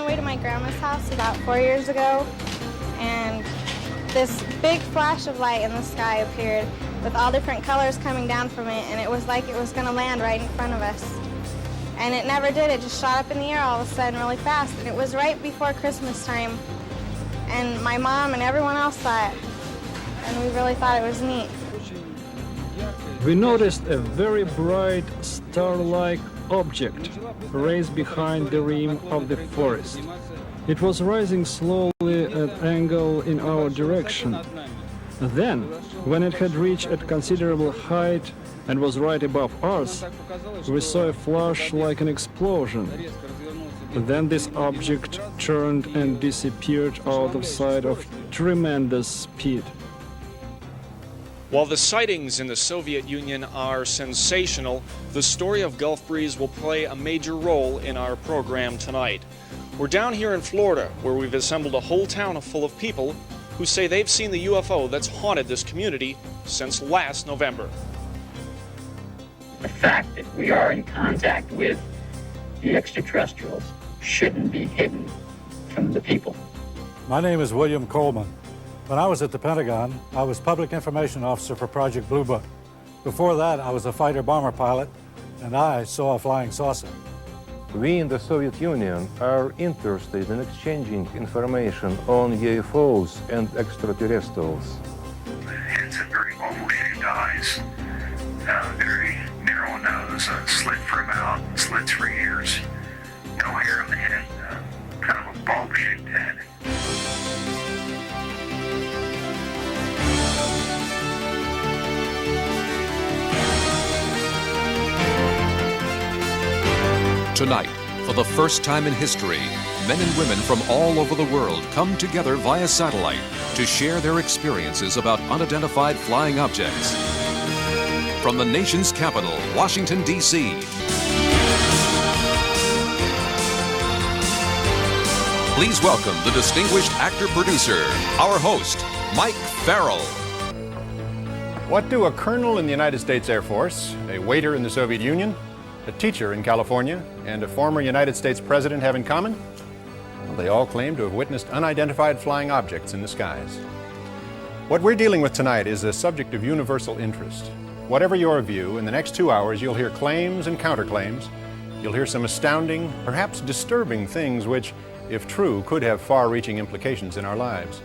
way to my grandma's house about 4 years ago, and this big flash of light in the sky appeared with all different colors coming down from it, and it was like it was going to land right in front of us. And it never did. It just shot up in the air all of a sudden really fast, and it was right before Christmas time. And my mom and everyone else saw it, and we really thought it was neat. We noticed a very bright star-like object raised behind the rim of the forest. It was rising slowly at angle in our direction. Then, when it had reached a considerable height and was right above us, we saw a flash like an explosion. Then this object turned and disappeared out of sight of tremendous speed. While the sightings in the Soviet Union are sensational, the story of Gulf Breeze will play a major role in our program tonight. We're down here in Florida, where we've assembled a whole town full of people who say they've seen the UFO that's haunted this community since last November. The fact that we are in contact with the extraterrestrials shouldn't be hidden from the people. My name is William Coleman. When I was at the Pentagon, I was Public Information Officer for Project Blue Book. Before that, I was a fighter-bomber pilot, and I saw a flying saucer. We in the Soviet Union are interested in exchanging information on UFOs and extraterrestrials. Hands and very oval-shaped eyes, very narrow nose, slit for a mouth, slits for ears, no hair on the head, kind of a bulb-shaped head. Tonight, for the first time in history, men and women from all over the world come together via satellite to share their experiences about unidentified flying objects. From the nation's capital, Washington, D.C., please welcome the distinguished actor-producer, our host, Mike Farrell. What do a colonel in the United States Air Force, a waiter in the Soviet Union, a teacher in California, and a former United States president have in common? Well, they all claim to have witnessed unidentified flying objects in the skies. What we're dealing with tonight is a subject of universal interest. Whatever your view, in the next 2 hours you'll hear claims and counterclaims. You'll hear some astounding, perhaps disturbing things which, if true, could have far-reaching implications in our lives.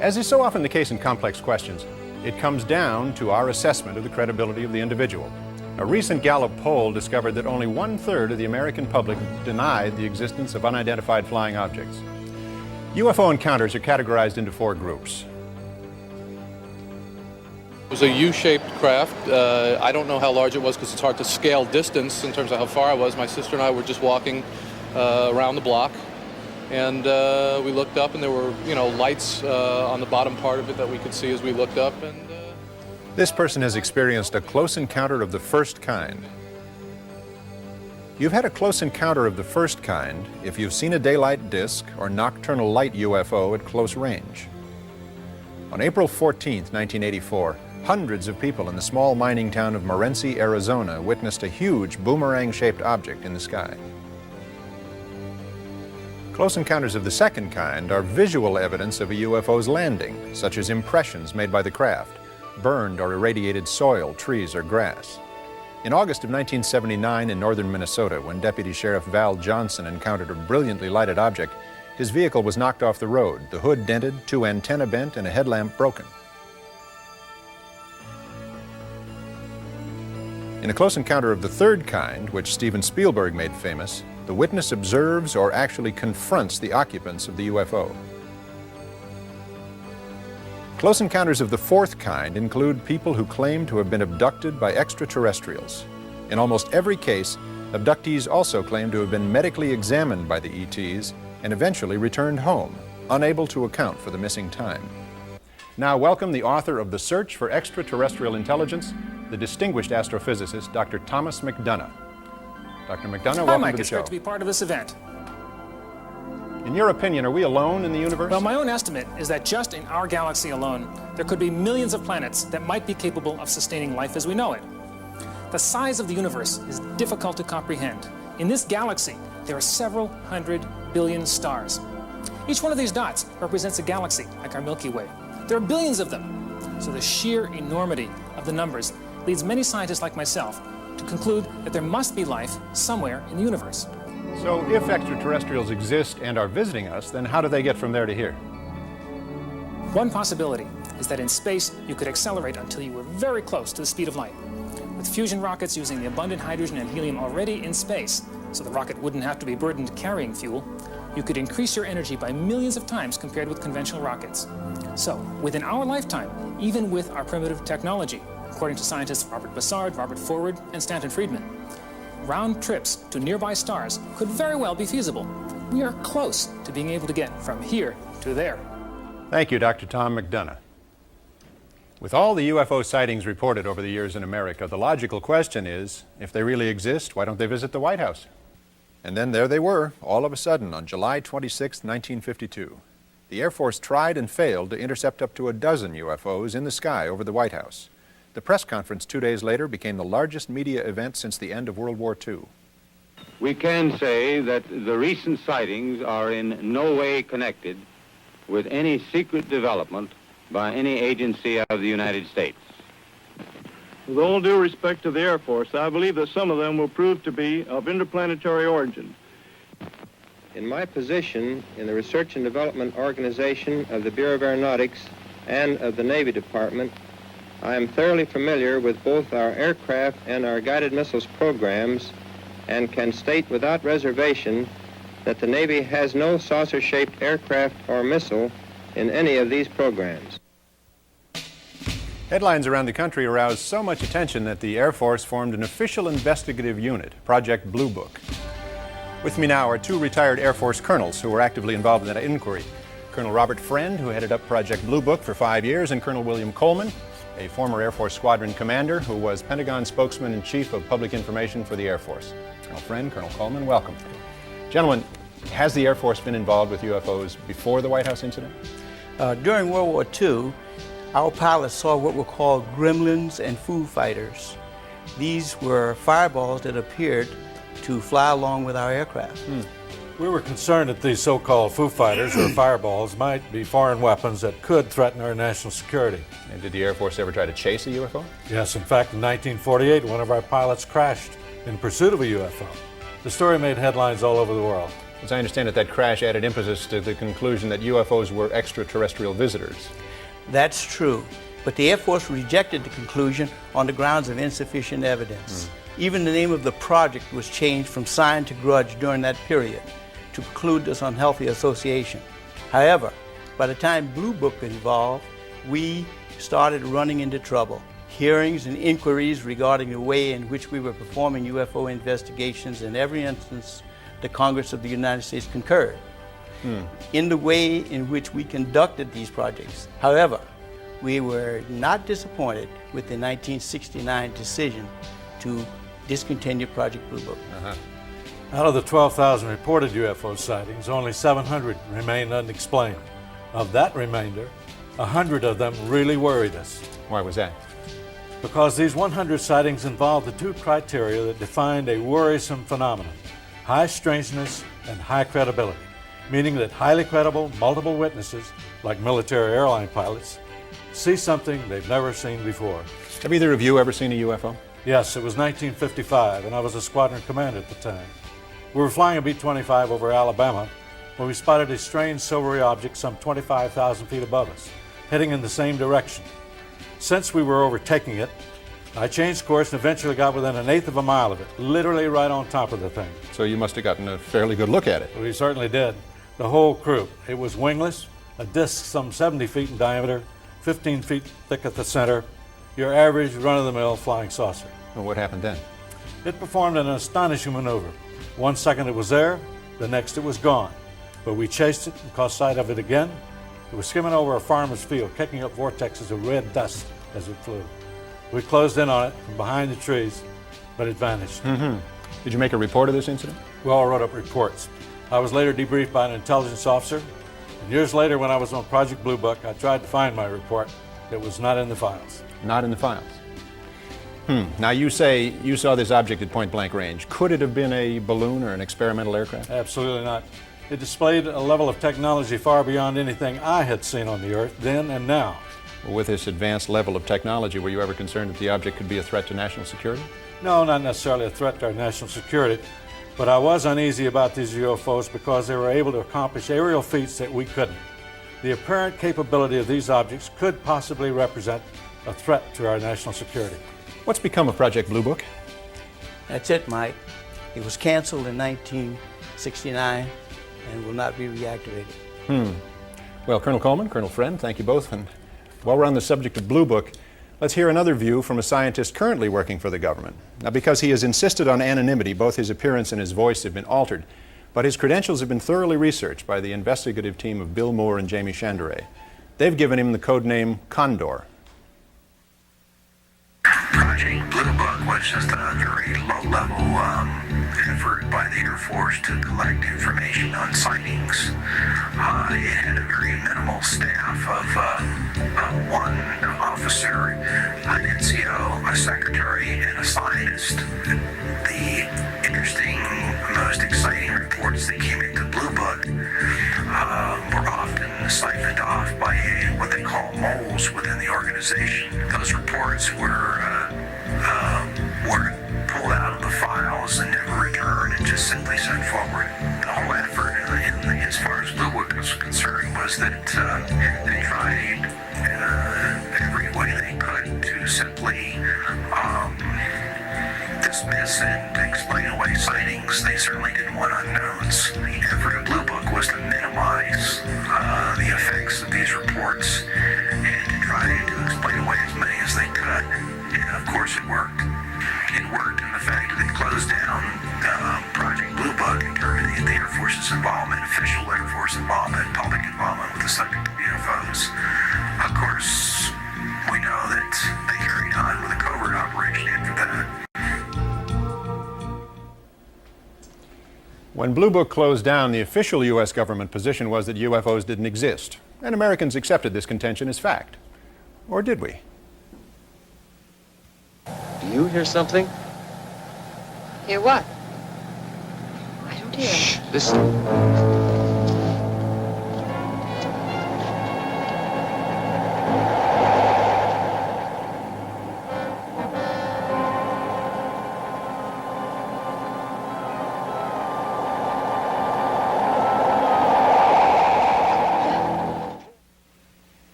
As is so often the case in complex questions, it comes down to our assessment of the credibility of the individual. A recent Gallup poll discovered that only 1/3 of the American public denied the existence of unidentified flying objects. UFO encounters are categorized into 4 groups. It was a U-shaped craft. I don't know how large it was because it's hard to scale distance in terms of how far I was. My sister and I were just walking around the block, and we looked up, and there were, lights on the bottom part of it that we could see as we looked up. And this person has experienced a close encounter of the first kind. You've had a close encounter of the first kind if you've seen a daylight disk or nocturnal light UFO at close range. On April 14, 1984, hundreds of people in the small mining town of Morenci, Arizona, witnessed a huge boomerang-shaped object in the sky. Close encounters of the second kind are visual evidence of a UFO's landing, such as impressions made by the craft, burned or irradiated soil, trees, or grass. In August of 1979 in northern Minnesota, when Deputy Sheriff Val Johnson encountered a brilliantly lighted object, his vehicle was knocked off the road, the hood dented, 2 antennae bent, and a headlamp broken. In a close encounter of the third kind, which Steven Spielberg made famous, the witness observes or actually confronts the occupants of the UFO. Close encounters of the fourth kind include people who claim to have been abducted by extraterrestrials. In almost every case, abductees also claim to have been medically examined by the ETs and eventually returned home, unable to account for the missing time. Now welcome the author of The Search for Extraterrestrial Intelligence, the distinguished astrophysicist, Dr. Thomas McDonough. Dr. McDonough, welcome to the show. It's great to be part of this event. In your opinion, are we alone in the universe? Well, my own estimate is that just in our galaxy alone, there could be millions of planets that might be capable of sustaining life as we know it. The size of the universe is difficult to comprehend. In this galaxy, there are several hundred billion stars. Each one of these dots represents a galaxy, like our Milky Way. There are billions of them. So the sheer enormity of the numbers leads many scientists like myself to conclude that there must be life somewhere in the universe. So if extraterrestrials exist and are visiting us, then how do they get from there to here? One possibility is that in space you could accelerate until you were very close to the speed of light. With fusion rockets using the abundant hydrogen and helium already in space, so the rocket wouldn't have to be burdened carrying fuel, you could increase your energy by millions of times compared with conventional rockets. So, within our lifetime, even with our primitive technology, according to scientists Robert Bussard, Robert Forward, and Stanton Friedman, round trips to nearby stars could very well be feasible. We are close to being able to get from here to there. Thank you, Dr. Tom McDonough. With all the UFO sightings reported over the years in America, the logical question is, if they really exist, why don't they visit the White House? And then there they were, all of a sudden, on July 26, 1952. The Air Force tried and failed to intercept up to a dozen UFOs in the sky over the White House. The press conference 2 days later became the largest media event since the end of World War II. We can say that the recent sightings are in no way connected with any secret development by any agency of the United States. With all due respect to the Air Force, I believe that some of them will prove to be of interplanetary origin. In my position in the Research and Development Organization of the Bureau of Aeronautics and of the Navy Department, I am thoroughly familiar with both our aircraft and our guided missiles programs and can state without reservation that the Navy has no saucer-shaped aircraft or missile in any of these programs. Headlines around the country aroused so much attention that the Air Force formed an official investigative unit, Project Blue Book. With me now are two retired Air Force colonels who were actively involved in that inquiry. Colonel Robert Friend, who headed up Project Blue Book for 5 years, and Colonel William Coleman, a former Air Force squadron commander who was Pentagon spokesman and chief of public information for the Air Force. Colonel Friend, Colonel Coleman, welcome. Gentlemen, has the Air Force been involved with UFOs before the White House incident? During World War II, our pilots saw what were called gremlins and Foo Fighters. These were fireballs that appeared to fly along with our aircraft. We were concerned that these so-called Foo Fighters or fireballs might be foreign weapons that could threaten our national security. And did the Air Force ever try to chase a UFO? Yes, in fact, in 1948, one of our pilots crashed in pursuit of a UFO. The story made headlines all over the world. As I understand it, that crash added impetus to the conclusion that UFOs were extraterrestrial visitors. That's true, but the Air Force rejected the conclusion on the grounds of insufficient evidence. Even the name of the project was changed from Sign to Grudge during that period to preclude this unhealthy association. However, by the time Blue Book got involved, we started running into trouble. Hearings and inquiries regarding the way in which we were performing UFO investigations, in every instance, the Congress of the United States concurred in the way in which we conducted these projects. However, we were not disappointed with the 1969 decision to discontinue Project Blue Book. Out of the 12,000 reported UFO sightings, only 700 remained unexplained. Of that remainder, 100 of them really worried us. Why was that? Because these 100 sightings involved the two criteria that defined a worrisome phenomenon: high strangeness and high credibility, meaning that highly credible, multiple witnesses, like military airline pilots, see something they've never seen before. Have either of you ever seen a UFO? Yes, it was 1955, and I was a squadron commander at the time. We were flying a B-25 over Alabama when we spotted a strange silvery object some 25,000 feet above us, heading in the same direction. Since we were overtaking it, I changed course and eventually got within 1/8 of a mile of it, literally right on top of the thing. So you must have gotten a fairly good look at it. We certainly did. The whole crew. It was wingless, a disc some 70 feet in diameter, 15 feet thick at the center, your average run-of-the-mill flying saucer. Well, what happened then? It performed an astonishing maneuver. 1 second it was there, the next it was gone. But we chased it and caught sight of it again. It was skimming over a farmer's field, kicking up vortexes of red dust as it flew. We closed in on it from behind the trees, but it vanished. Did you make a report of this incident? We all wrote up reports. I was later debriefed by an intelligence officer, and years later when I was on Project Blue Book, I tried to find my report. It was not in the files. Not in the files. Now you say you saw this object at point-blank range. Could it have been a balloon or an experimental aircraft? Absolutely not. It displayed a level of technology far beyond anything I had seen on the Earth then and now. With this advanced level of technology, were you ever concerned that the object could be a threat to national security? No, not necessarily a threat to our national security, but I was uneasy about these UFOs because they were able to accomplish aerial feats that we couldn't. The apparent capability of these objects could possibly represent a threat to our national security. What's become of Project Blue Book? That's it, Mike. It was canceled in 1969 and will not be reactivated. Well, Colonel Coleman, Colonel Friend, thank you both. And while we're on the subject of Blue Book, let's hear another view from a scientist currently working for the government. Now, because he has insisted on anonymity, both his appearance and his voice have been altered, but his credentials have been thoroughly researched by the investigative team of Bill Moore and Jamie Chandray. They've given him the code name Condor. Project Blue Book was just a very low-level effort by the Air Force to collect information on sightings. It had a very minimal staff of one officer, an NCO, a secretary, and a scientist. The interesting, most exciting reports that came into Blue Book were often siphoned off by what they call moles within the organization. Those reports were pulled out of the files and never returned and just simply sent forward. The whole effort, as far as Blue Book was concerned, was that they tried every way they could to simply dismiss and explain away sightings. They certainly didn't want unknowns. The effort of Blue Book was to minimize the effects of these reports and to try to explain away as many as they could. And of course it worked. It worked in the fact that it closed down Project Blue Book in terms of the Air Force's involvement, official Air Force involvement, public involvement with the subject of UFOs. Of course, we know that they carried on with a covert operation after that. When Blue Book closed down, the official U.S. government position was that UFOs didn't exist, and Americans accepted this contention as fact. Or did we? Do you hear something? Hear what? I don't hear. Shh, listen.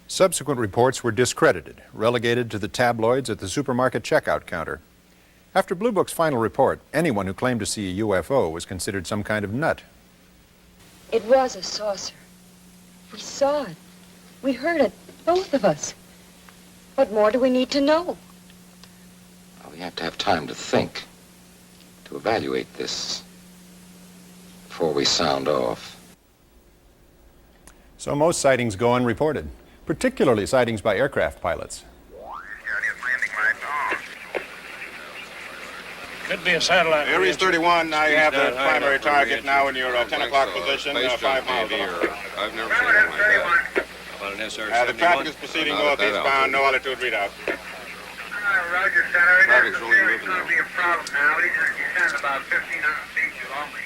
Subsequent reports were discredited, relegated to the tabloids at the supermarket checkout counter. After Blue Book's final report, anyone who claimed to see a UFO was considered some kind of nut. It was a saucer. We saw it. We heard it, both of us. What more do we need to know? Well, we have to have time to think, to evaluate this before we sound off. So most sightings go unreported, particularly sightings by aircraft pilots. Could be a satellite. Aries 31, now you have the primary target now in your 10 o'clock position, 5 miles off. I've never seen one like that. About an SR-71? The traffic is proceeding northeastbound, no altitude readout. Roger, Senator. Traffic's really moving now. It's going to be a problem now. He's descending about 1,500 feet you only.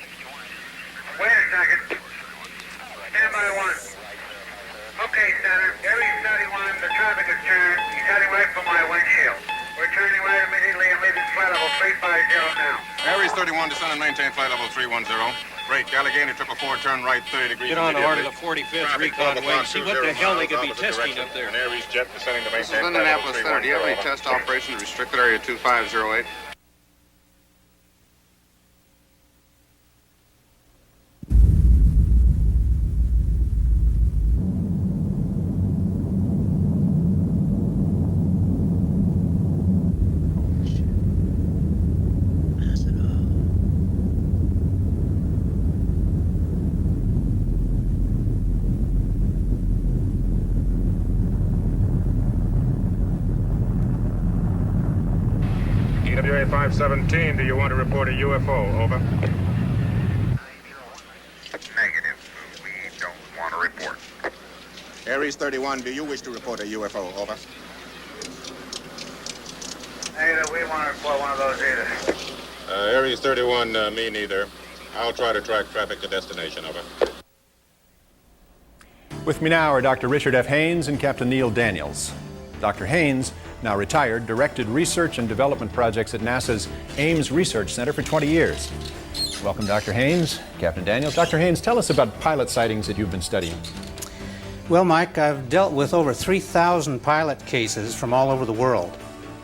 Wait a second. Stand by one. Okay, Senator. Aries 31, the traffic is turned. He's heading right for my windshield. We're turning right immediately and leaving flight level 350 now. Aries 31, descend and maintain flight level 310. Break, Allegheny, 444, turn right 30 degrees. Get on the order of the 45th recon wing. See what the hell they could be testing up there. Aries jet descending to maintain flight level 310. This is Indianapolis Center. Do you have any test operations restricted area 2508? EWA 517, do you want to report a UFO? Over. Negative. We don't want to report. Aries 31, do you wish to report a UFO? Over. Negative, we want to report one of those either. Aries 31, me neither. I'll try to track traffic to destination, over. With me now are Dr. Richard F. Haynes and Captain Neil Daniels. Dr. Haynes, now retired, directed research and development projects at NASA's Ames Research Center for 20 years. Welcome, Dr. Haynes. Captain Daniels. Dr. Haynes, tell us about pilot sightings that you've been studying. Well, Mike, I've dealt with over 3,000 pilot cases from all over the world,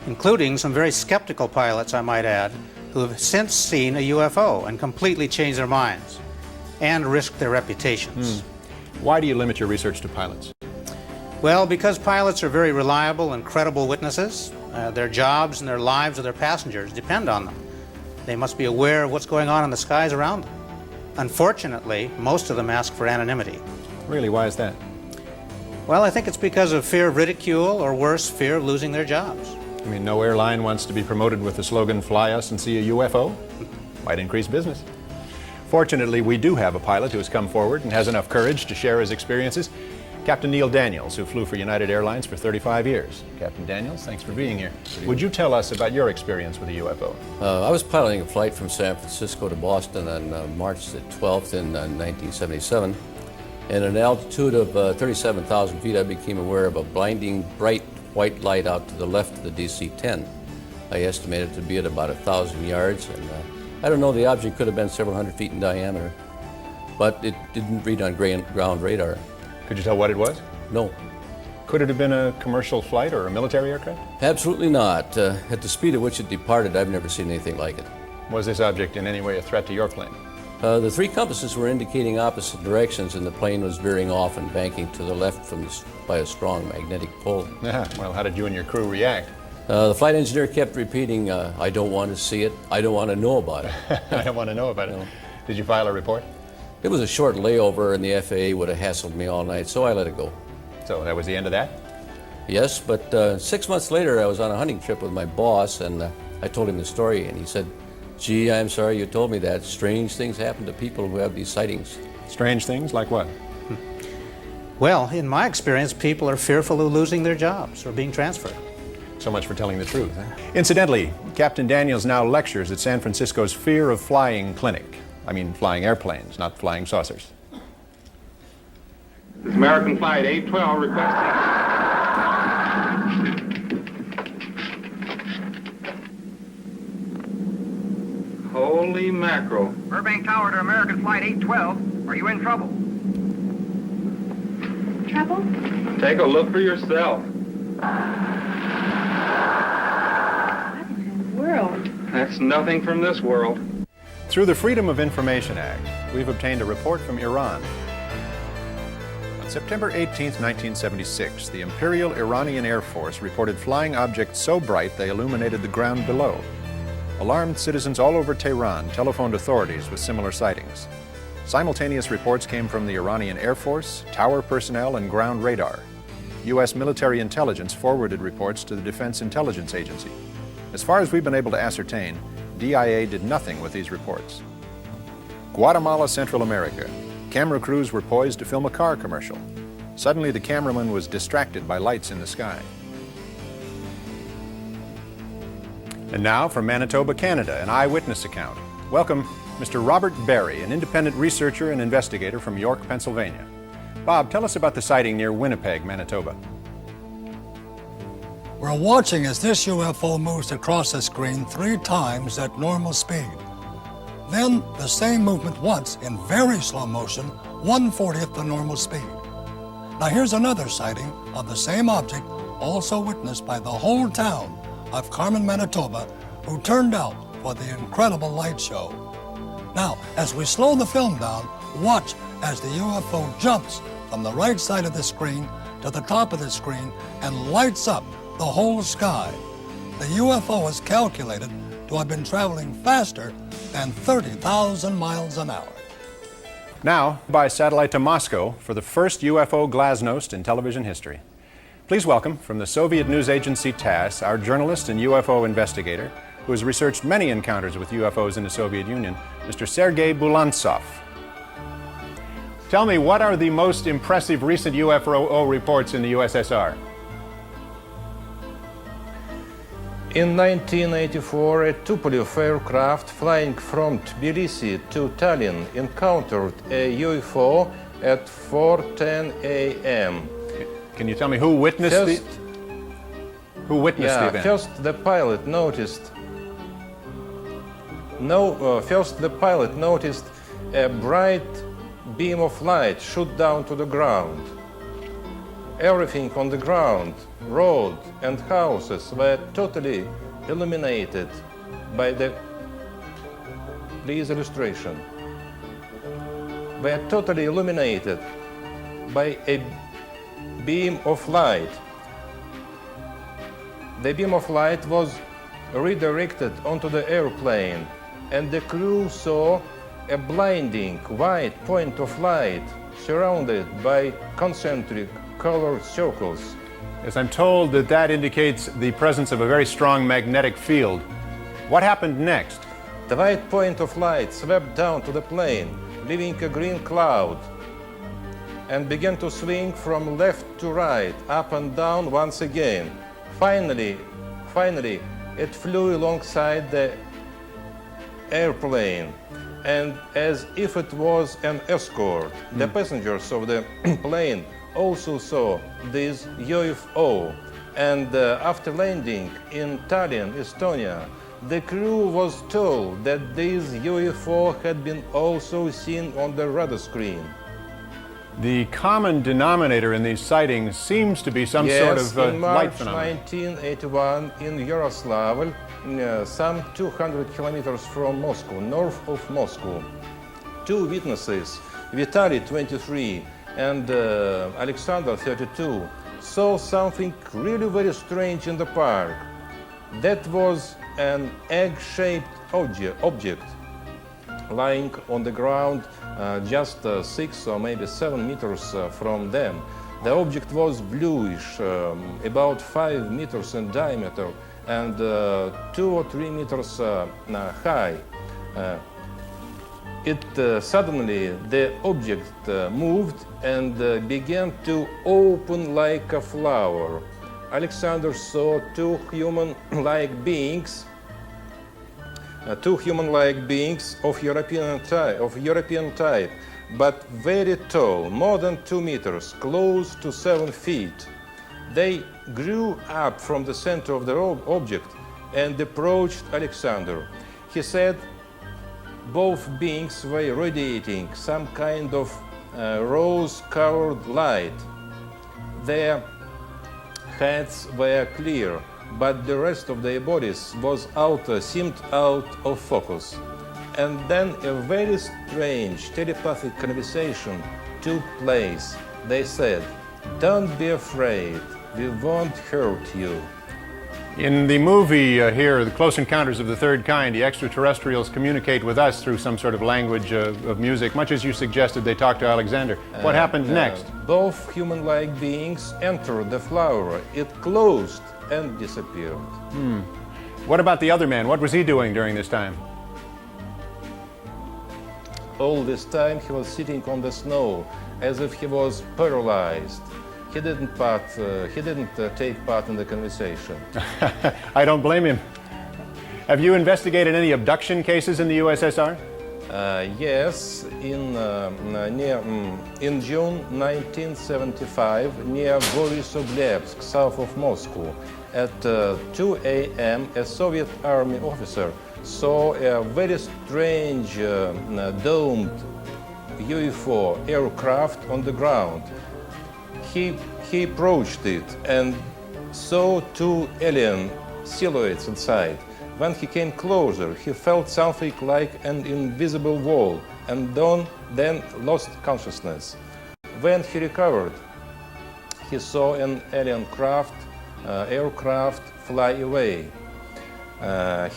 including some very skeptical pilots, I might add, who have since seen a UFO and completely changed their minds and risked their reputations. Why do you limit your research to pilots? Well, because pilots are very reliable and credible witnesses. Their jobs and their lives of their passengers depend on them. They must be aware of what's going on in the skies around them. Unfortunately, most of them ask for anonymity. Really, why is that? Well, I think it's because of fear of ridicule, or worse, fear of losing their jobs. I mean, no airline wants to be promoted with the slogan, "Fly us and see a UFO." Might increase business. Fortunately, we do have a pilot who has come forward and has enough courage to share his experiences. Captain Neil Daniels, who flew for United Airlines for 35 years. Captain Daniels, thanks for being here. Would you tell us about your experience with a UFO? I was piloting a flight from San Francisco to Boston on March the 12th in 1977. And at an altitude of 37,000 feet, I became aware of a blinding, bright white light out to the left of the DC-10. I estimated it to be at about 1,000 yards, and I don't know, the object could have been several hundred feet in diameter, but it didn't read on ground radar. Could you tell what it was? No. Could it have been a commercial flight or a military aircraft? Absolutely not. At the speed at which it departed, I've never seen anything like it. Was this object in any way a threat to your plane? The three compasses were indicating opposite directions, and the plane was veering off and banking to the left by a strong magnetic pull. Well, how did you and your crew react? The flight engineer kept repeating, I don't want to see it, I don't want to know about it. I don't want to know about it. Did you file a report? It was a short layover, and the FAA would have hassled me all night, so I let it go. So that was the end of that? Yes, but 6 months later, I was on a hunting trip with my boss, and I told him the story, and he said, "Gee, I'm sorry you told me that. Strange things happen to people who have these sightings." Strange things? Like what? Well, in my experience, people are fearful of losing their jobs or being transferred. So much for telling the truth. Incidentally, Captain Daniels now lectures at San Francisco's Fear of Flying Clinic. I mean, flying airplanes, not flying saucers. This American Flight 812 requesting... Holy mackerel. Burbank Tower to American Flight 812. Are you in trouble? Trouble? Take a look for yourself. World. That's nothing from this world. Through the Freedom of Information Act, we've obtained a report from Iran. On September 18, 1976, the Imperial Iranian Air Force reported flying objects so bright they illuminated the ground below. Alarmed citizens all over Tehran telephoned authorities with similar sightings. Simultaneous reports came from the Iranian Air Force, tower personnel, and ground radar. U.S. military intelligence forwarded reports to the Defense Intelligence Agency. As far as we've been able to ascertain, DIA did nothing with these reports. Guatemala, Central America. Camera crews were poised to film a car commercial. Suddenly, the cameraman was distracted by lights in the sky. And now from Manitoba, Canada, an eyewitness account. Welcome, Mr. Robert Barry, an independent researcher and investigator from York, Pennsylvania. Bob, tell us about the sighting near Winnipeg, Manitoba. We're watching as this UFO moves across the screen 3 times at normal speed. Then the same movement once in very slow motion, 1/40th the normal speed. Now here's another sighting of the same object, also witnessed by the whole town of Carmen, Manitoba, who turned out for the incredible light show. Now, as we slow the film down, watch as the UFO jumps from the right side of the screen to the top of the screen and lights up the whole sky. The UFO is calculated to have been traveling faster than 30,000 miles an hour. Now, by satellite to Moscow for the first UFO glasnost in television history. Please welcome, from the Soviet news agency TASS, our journalist and UFO investigator, who has researched many encounters with UFOs in the Soviet Union, Mr. Sergei Bulantsov. Tell me, what are the most impressive recent UFO reports in the USSR? In 1984, a Tupolev aircraft flying from Tbilisi to Tallinn encountered a UFO at 4:10 a.m. Can you tell me who witnessed the event? First the pilot noticed. First the pilot noticed a bright beam of light shoot down to the ground. Everything on the ground, road and houses were totally illuminated by the, please illustration, were totally illuminated by a beam of light. The beam of light was redirected onto the airplane, and the crew saw a blinding white point of light surrounded by concentric colored circles. Yes, I'm told that that indicates the presence of a very strong magnetic field. What happened next? The white point of light swept down to the plane, leaving a green cloud, and began to swing from left to right, up and down once again. Finally, it flew alongside the airplane, and as if it was an escort, the passengers of the plane also saw this UFO, and after landing in Tallinn, Estonia, the crew was told that this UFO had been also seen on the radar screen. The common denominator in these sightings seems to be some sort of light phenomenon. In March 1981 in Yaroslavl, some 200 kilometers from Moscow, north of Moscow, two witnesses, Vitaly, 23, and Alexander, 32, saw something really very strange in the park. That was an egg-shaped object lying on the ground just 6 or maybe 7 meters from them. The object was bluish, about 5 meters in diameter and 2 or 3 meters high. Suddenly the object moved and began to open like a flower. Alexander saw two human-like beings of European type, but very tall, more than 2 meters, close to 7 feet. They grew up from the center of the object and approached Alexander. He said both beings were radiating some kind of rose-colored light. Their heads were clear, but the rest of their bodies seemed out of focus. And then a very strange telepathic conversation took place. They said, "Don't be afraid, we won't hurt you." In the movie here, The Close Encounters of the Third Kind, the extraterrestrials communicate with us through some sort of language of music, much as you suggested they talked to Alexander. What happened next? Both human-like beings entered the flower. It closed and disappeared. What about the other man? What was he doing during this time? All this time he was sitting on the snow as if he was paralyzed. He didn't take part in the conversation. I don't blame him. Have you investigated any abduction cases in the USSR? Yes, in June 1975, near Borisovlevsk, south of Moscow, at 2 a.m., a Soviet army officer saw a very strange domed UFO aircraft on the ground. He approached it and saw two alien silhouettes inside. When he came closer, he felt something like an invisible wall and then lost consciousness. When he recovered, he saw an alien aircraft fly away.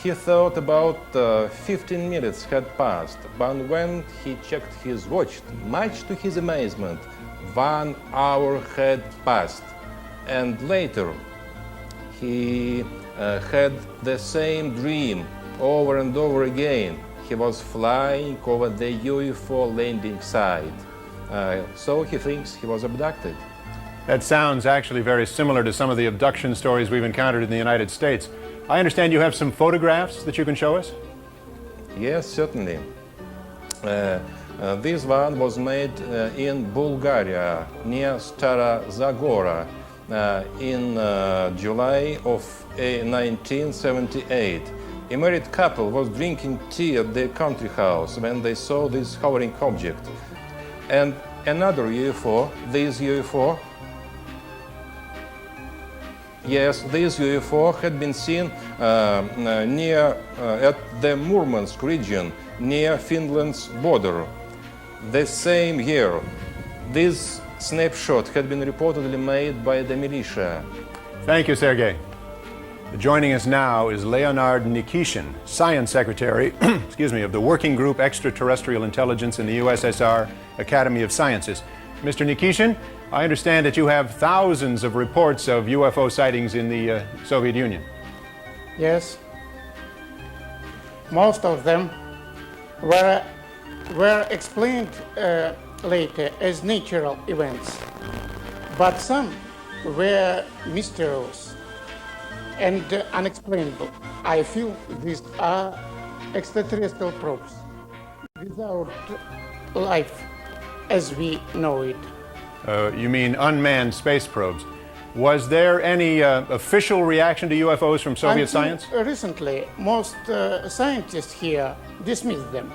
He thought about 15 minutes had passed, but when he checked his watch, much to his amazement, 1 hour had passed. And later, he had the same dream over and over again. He was flying over the UFO landing site. So he thinks he was abducted. That sounds actually very similar to some of the abduction stories we've encountered in the United States. I understand you have some photographs that you can show us? Yes, certainly. This one was made in Bulgaria, near Stara Zagora, in July of 1978. A married couple was drinking tea at their country house when they saw this hovering object. And another UFO, this UFO, yes, this UFO had been seen near at the Murmansk region, near Finland's border. The same year, this snapshot had been reportedly made by the militia. Thank you, Sergei. Joining us now is Leonard Nikishin, Science Secretary excuse me, of the Working Group Extraterrestrial Intelligence in the USSR Academy of Sciences. Mr. Nikishin, I understand that you have thousands of reports of UFO sightings in the Soviet Union. Yes. Most of them were explained later as natural events, but some were mysterious and unexplainable. I feel these are extraterrestrial probes without life as we know it. You mean unmanned space probes. Was there any official reaction to UFOs from Soviet science? Recently, most scientists here dismissed them.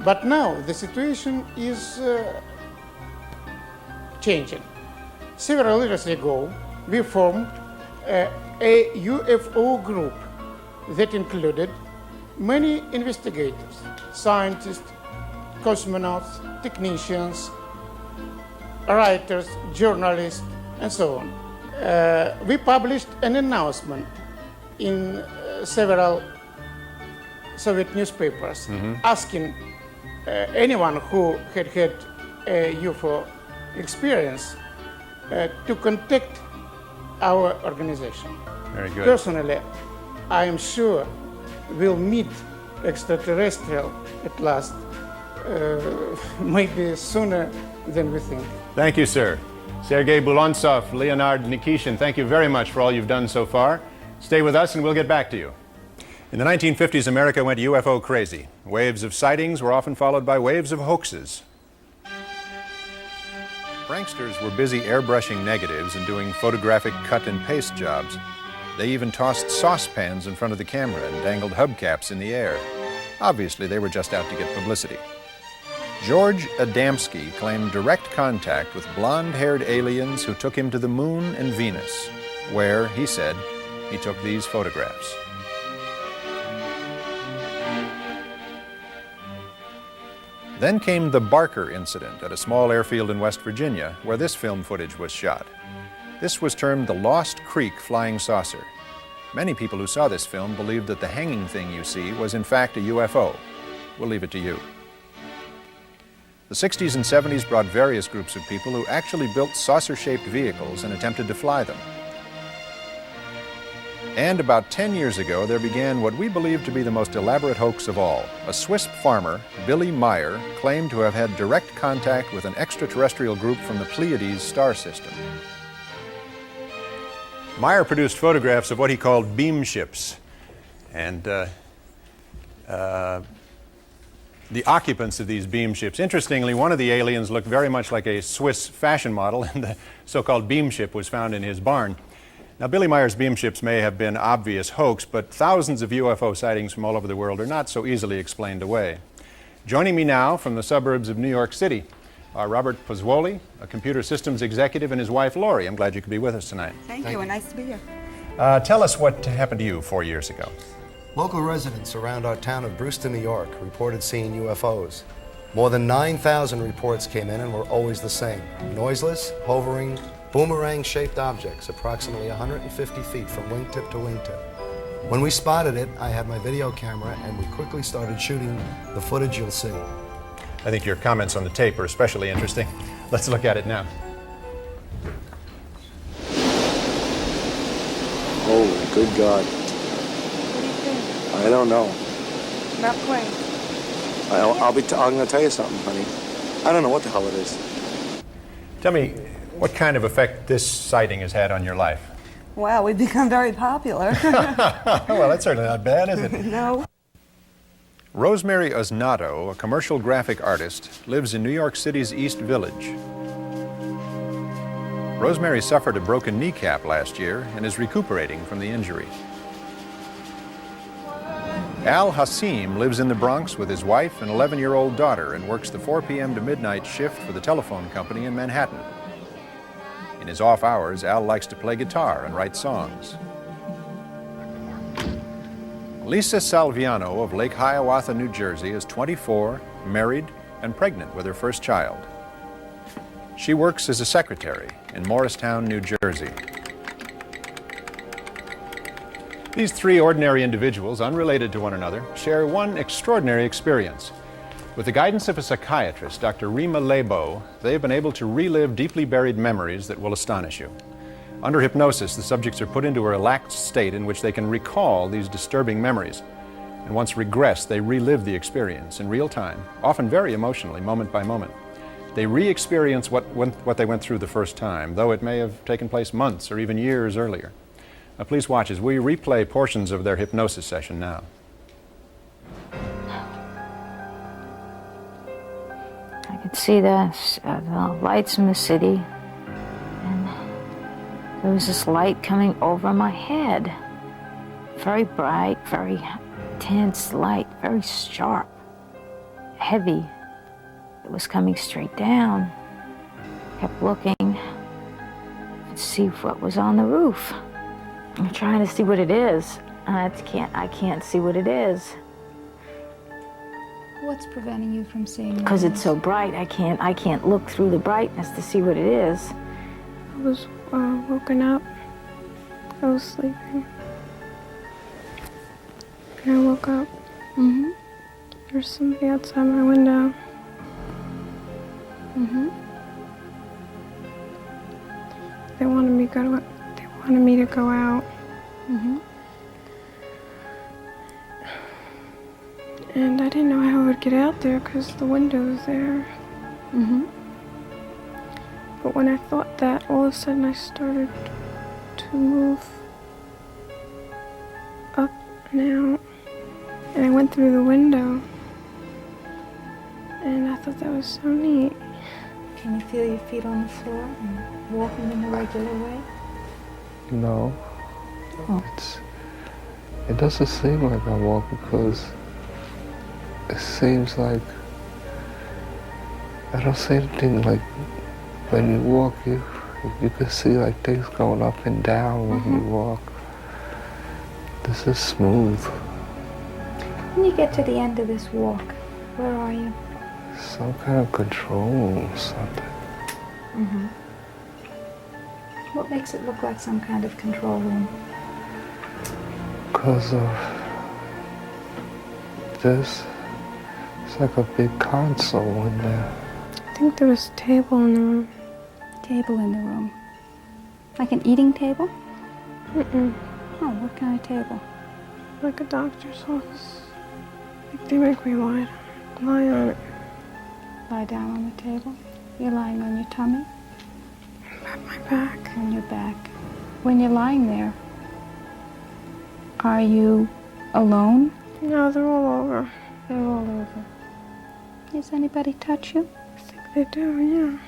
But now the situation is changing. Several years ago, we formed a UFO group that included many investigators, scientists, cosmonauts, technicians, writers, journalists, and so on. We published an announcement in several Soviet newspapers asking anyone who had had a UFO experience to contact our organization. Very good. Personally, I am sure we'll meet extraterrestrial at last, maybe sooner than we think. Thank you, sir. Sergei Bulantsov, Leonard Nikishin, thank you very much for all you've done so far. Stay with us and we'll get back to you. In the 1950s, America went UFO crazy. Waves of sightings were often followed by waves of hoaxes. Pranksters were busy airbrushing negatives and doing photographic cut and paste jobs. They even tossed saucepans in front of the camera and dangled hubcaps in the air. Obviously, they were just out to get publicity. George Adamski claimed direct contact with blonde-haired aliens who took him to the moon and Venus, where, he said, he took these photographs. Then came the Barker incident at a small airfield in West Virginia, where this film footage was shot. This was termed the Lost Creek Flying Saucer. Many people who saw this film believed that the hanging thing you see was in fact a UFO. We'll leave it to you. The 60s and 70s brought various groups of people who actually built saucer-shaped vehicles and attempted to fly them. And about 10 years ago, there began what we believe to be the most elaborate hoax of all. A Swiss farmer, Billy Meyer, claimed to have had direct contact with an extraterrestrial group from the Pleiades star system. Meyer produced photographs of what he called beam ships. And the occupants of these beam ships. Interestingly, one of the aliens looked very much like a Swiss fashion model, and the so-called beam ship was found in his barn. Now, Billy Meyer's beam ships may have been obvious hoax, but thousands of UFO sightings from all over the world are not so easily explained away. Joining me now from the suburbs of New York City are Robert Pozzuoli, a computer systems executive, and his wife, Lori. I'm glad you could be with us tonight. Thank you, and nice to be here. Tell us what happened to you 4 years ago. Local residents around our town of Brewster, New York, reported seeing UFOs. More than 9,000 reports came in and were always the same. Noiseless, hovering, boomerang-shaped objects approximately 150 feet from wingtip to wingtip. When we spotted it, I had my video camera and we quickly started shooting the footage you'll see. I think your comments on the tape are especially interesting. Let's look at it now. Oh, good God. What do you think? I don't know. About planes? I'm going to tell you something, honey. I don't know what the hell it is. Tell me, what kind of effect this sighting has had on your life? Wow, we've become very popular. Well, that's certainly not bad, is it? No. Rosemary Osnato, a commercial graphic artist, lives in New York City's East Village. Rosemary suffered a broken kneecap last year and is recuperating from the injury. Al Hassim lives in the Bronx with his wife and 11-year-old daughter and works the 4 p.m. to midnight shift for the telephone company in Manhattan. In his off hours, Al likes to play guitar and write songs. Lisa Salviano of Lake Hiawatha, New Jersey is 24, married, and pregnant with her first child. She works as a secretary in Morristown, New Jersey. These three ordinary individuals, unrelated to one another, share one extraordinary experience. With the guidance of a psychiatrist, Dr. Rima Lebo, they have been able to relive deeply buried memories that will astonish you. Under hypnosis, the subjects are put into a relaxed state in which they can recall these disturbing memories. And once regressed, they relive the experience in real time, often very emotionally, moment by moment. They re-experience what they went through the first time, though it may have taken place months or even years earlier. Now, please watch as we replay portions of their hypnosis session now. I could see the lights in the city, and there was this light coming over my head. Very bright, very intense light, very sharp, heavy. It was coming straight down. Kept looking to see what was on the roof. I'm trying to see what it is. I can't see what it is. What's preventing you from seeing it? Because it's so bright, I can't look through the brightness to see what it is. I was woken up. I was sleeping. And I woke up. Mm-hmm. There's somebody outside my window. Mm-hmm. They wanted me to go out. Mm-hmm. And I didn't know how I would get out there because the window was there. Mm-hmm. But when I thought that, all of a sudden I started to move up and out. And I went through the window. And I thought that was so neat. Can you feel your feet on the floor and walking in a regular way? No. Oh. It doesn't seem like I walk because it seems like I don't see anything like when you walk you can see like things going up and down when you walk. This is smooth. When you get to the end of this walk, where are you? Some kind of control or something. Mm-hmm. What makes it look like some kind of control room? Because of this, it's like a big console in there. I think there was a table in the room. Table in the room. Like an eating table? Mm-mm. Oh, what kind of table? Like a doctor's office. Like they make me lie on it. Lie down on the table? You're lying on your tummy? On my back. On your back. When you're lying there, are you alone? No, they're all over. They're all over. Does anybody touch you? I think they do, yeah.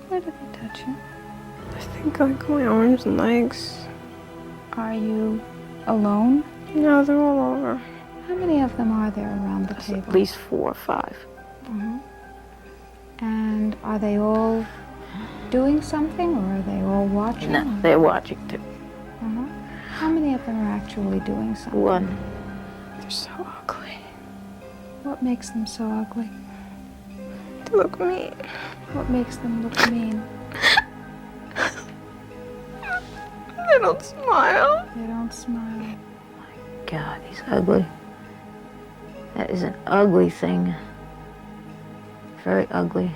Where do they touch you? I think like my arms and legs. Are you alone? No, they're all over. How many of them are there around the table? At least 4 or 5. Mm-hmm. And are they all doing something, or are they all watching? No, they're watching too. Uh-huh. How many of them are actually doing something? 1. They're so ugly. What makes them so ugly? They look mean. What makes them look mean? They don't smile. They don't smile. God, he's ugly. That is an ugly thing. Very ugly.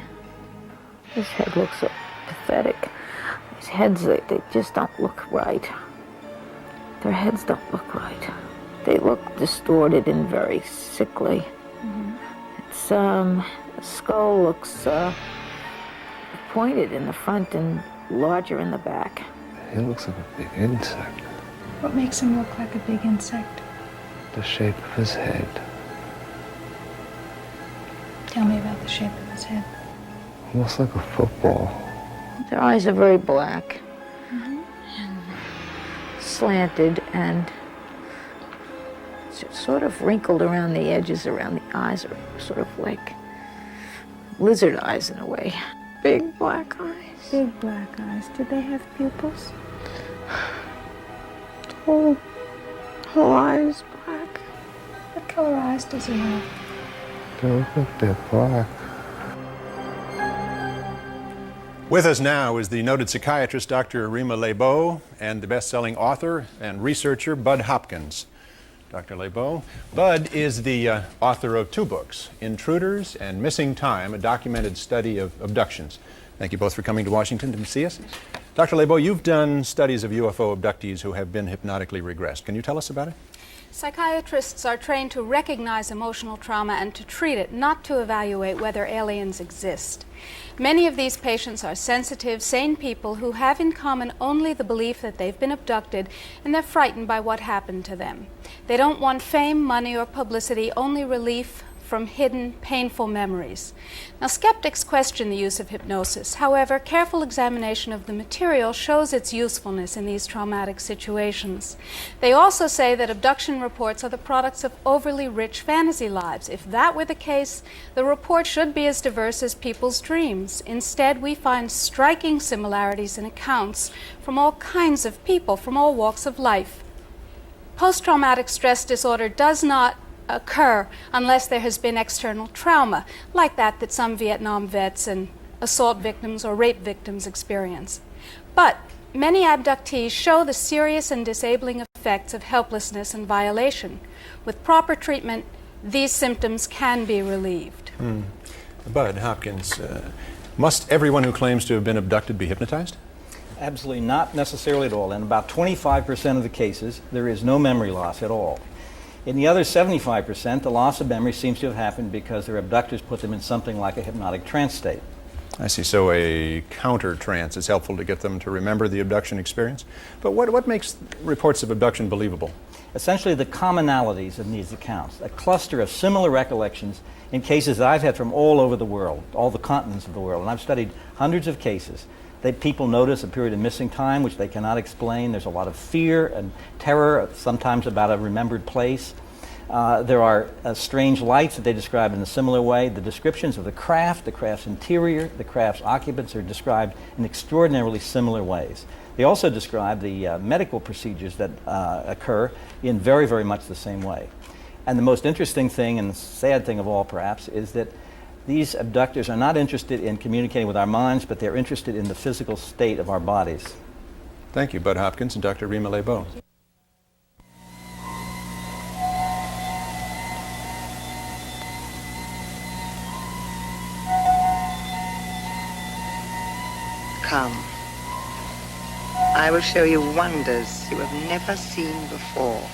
His head looks so pathetic. His heads, they just don't look right. Their heads don't look right. They look distorted and very sickly. Mm-hmm. It's, the skull looks pointed in the front and larger in the back. He looks like a big insect. What makes him look like a big insect? The shape of his head. Tell me about the shape of his head. Almost like a football. Their eyes are very black and slanted and sort of wrinkled around the edges, around the eyes, are sort of like lizard eyes in a way. Big black eyes. Big black eyes. Did they have pupils? Whole eyes black. What color eyes does he have? They look like they're black. With us now is the noted psychiatrist Dr. Rima Lebeau and the best-selling author and researcher Bud Hopkins. Dr. Lebeau. Bud is the author of 2 books, Intruders and Missing Time, a documented study of abductions. Thank you both for coming to Washington to see us. Dr. Lebeau, you've done studies of UFO abductees who have been hypnotically regressed. Can you tell us about it? Psychiatrists are trained to recognize emotional trauma and to treat it, not to evaluate whether aliens exist. Many of these patients are sensitive, sane people who have in common only the belief that they've been abducted and they're frightened by what happened to them. They don't want fame, money, or publicity, only relief from hidden, painful memories. Now, skeptics question the use of hypnosis. However, careful examination of the material shows its usefulness in these traumatic situations. They also say that abduction reports are the products of overly rich fantasy lives. If that were the case, the report should be as diverse as people's dreams. Instead, we find striking similarities in accounts from all kinds of people, from all walks of life. Post-traumatic stress disorder does not occur unless there has been external trauma, like that some Vietnam vets and assault victims or rape victims experience. But many abductees show the serious and disabling effects of helplessness and violation. With proper treatment, these symptoms can be relieved. Bud Hopkins, must everyone who claims to have been abducted be hypnotized? Absolutely not necessarily at all. In about 25% of the cases, there is no memory loss at all. In the other 75%, the loss of memory seems to have happened because their abductors put them in something like a hypnotic trance state. I see. So a counter trance is helpful to get them to remember the abduction experience. But what makes reports of abduction believable? Essentially the commonalities in these accounts, a cluster of similar recollections in cases that I've had from all over the world, all the continents of the world, and I've studied hundreds of cases. People notice a period of missing time which they cannot explain. There's a lot of fear and terror, sometimes about a remembered place. There are strange lights that they describe in a similar way. The descriptions of the craft's interior, the craft's occupants are described in extraordinarily similar ways. They also describe the medical procedures that occur in very, very much the same way. And the most interesting thing, and sad thing of all perhaps, is that these abductors are not interested in communicating with our minds, but they're interested in the physical state of our bodies. Thank you, Bud Hopkins and Dr. Rima Lebeau. Come. I will show you wonders you have never seen before.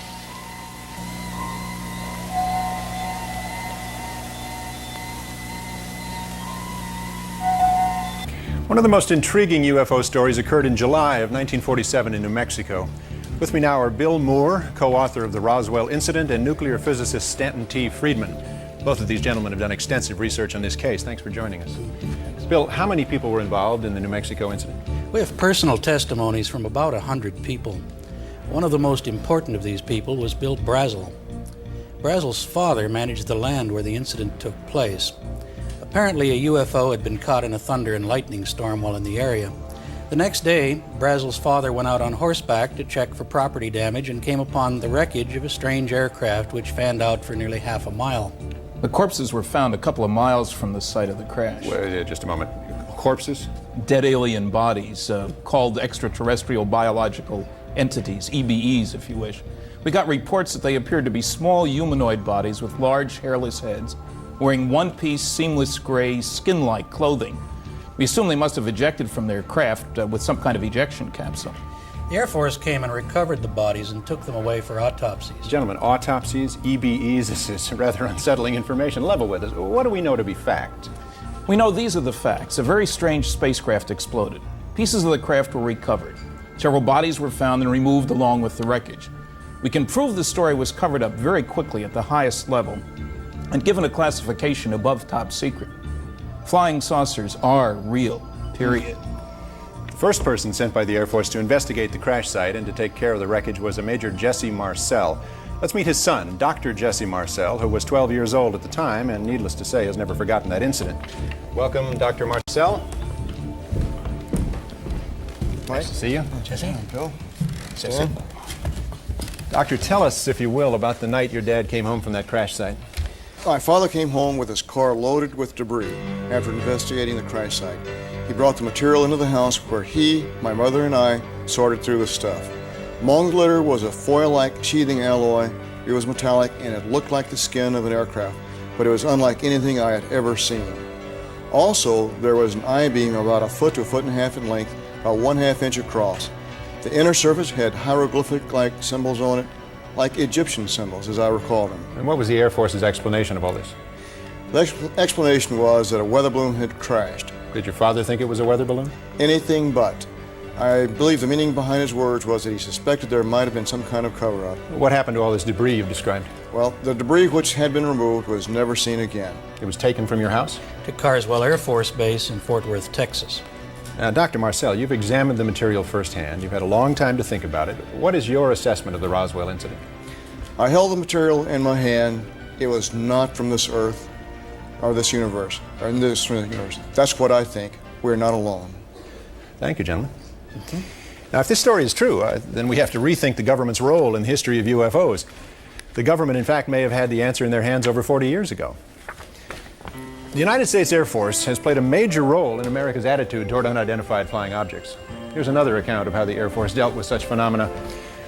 One of the most intriguing UFO stories occurred in July of 1947 in New Mexico. With me now are Bill Moore, co-author of the Roswell Incident, and nuclear physicist Stanton T. Friedman. Both of these gentlemen have done extensive research on this case. Thanks for joining us. Bill, how many people were involved in the New Mexico incident? We have personal testimonies from about 100 people. One of the most important of these people was Bill Brazel. Brazel's father managed the land where the incident took place. Apparently, a UFO had been caught in a thunder and lightning storm while in the area. The next day, Brazel's father went out on horseback to check for property damage and came upon the wreckage of a strange aircraft which fanned out for nearly half a mile. The corpses were found a couple of miles from the site of the crash. Wait, just a moment. Corpses? Dead alien bodies, called extraterrestrial biological entities, EBEs if you wish. We got reports that they appeared to be small humanoid bodies with large hairless heads, wearing one-piece seamless gray skin-like clothing. We assume they must have ejected from their craft with some kind of ejection capsule. The Air Force came and recovered the bodies and took them away for autopsies. Gentlemen, autopsies, EBEs, this is rather unsettling information. Level with us. What do we know to be fact? We know these are the facts. A very strange spacecraft exploded. Pieces of the craft were recovered. Several bodies were found and removed along with the wreckage. We can prove the story was covered up very quickly at the highest level and given a classification above top secret. Flying saucers are real, period. The first person sent by the Air Force to investigate the crash site and to take care of the wreckage was a Major Jesse Marcel. Let's meet his son, Dr. Jesse Marcel, who was 12 years old at the time and, needless to say, has never forgotten that incident. Welcome, Dr. Marcel. Nice to see you. Jesse. Bill. Jesse. Doctor, tell us, if you will, about the night your dad came home from that crash site. My father came home with his car loaded with debris after investigating the crash site. He brought the material into the house where he, my mother, and I sorted through the stuff. Among the litter was a foil-like sheathing alloy. It was metallic and it looked like the skin of an aircraft, but it was unlike anything I had ever seen. Also, there was an I-beam about 1 foot to 1.5 feet in length, about 1/2 inch across. The inner surface had hieroglyphic-like symbols on it, like Egyptian symbols, as I recall them. And what was the Air Force's explanation of all this? The explanation was that a weather balloon had crashed. Did your father think it was a weather balloon? Anything but. I believe the meaning behind his words was that he suspected there might have been some kind of cover-up. What happened to all this debris you've described? Well, the debris which had been removed was never seen again. It was taken from your house? To Carswell Air Force Base in Fort Worth, Texas. Now, Dr. Marcel, you've examined the material firsthand. You've had a long time to think about it. What is your assessment of the Roswell incident? I held the material in my hand. It was not from this earth or this universe, or in this universe. That's what I think. We're not alone. Thank you, gentlemen. Now, if this story is true, then we have to rethink the government's role in the history of UFOs. The government, in fact, may have had the answer in their hands over 40 years ago. The United States Air Force has played a major role in America's attitude toward unidentified flying objects. Here's another account of how the Air Force dealt with such phenomena.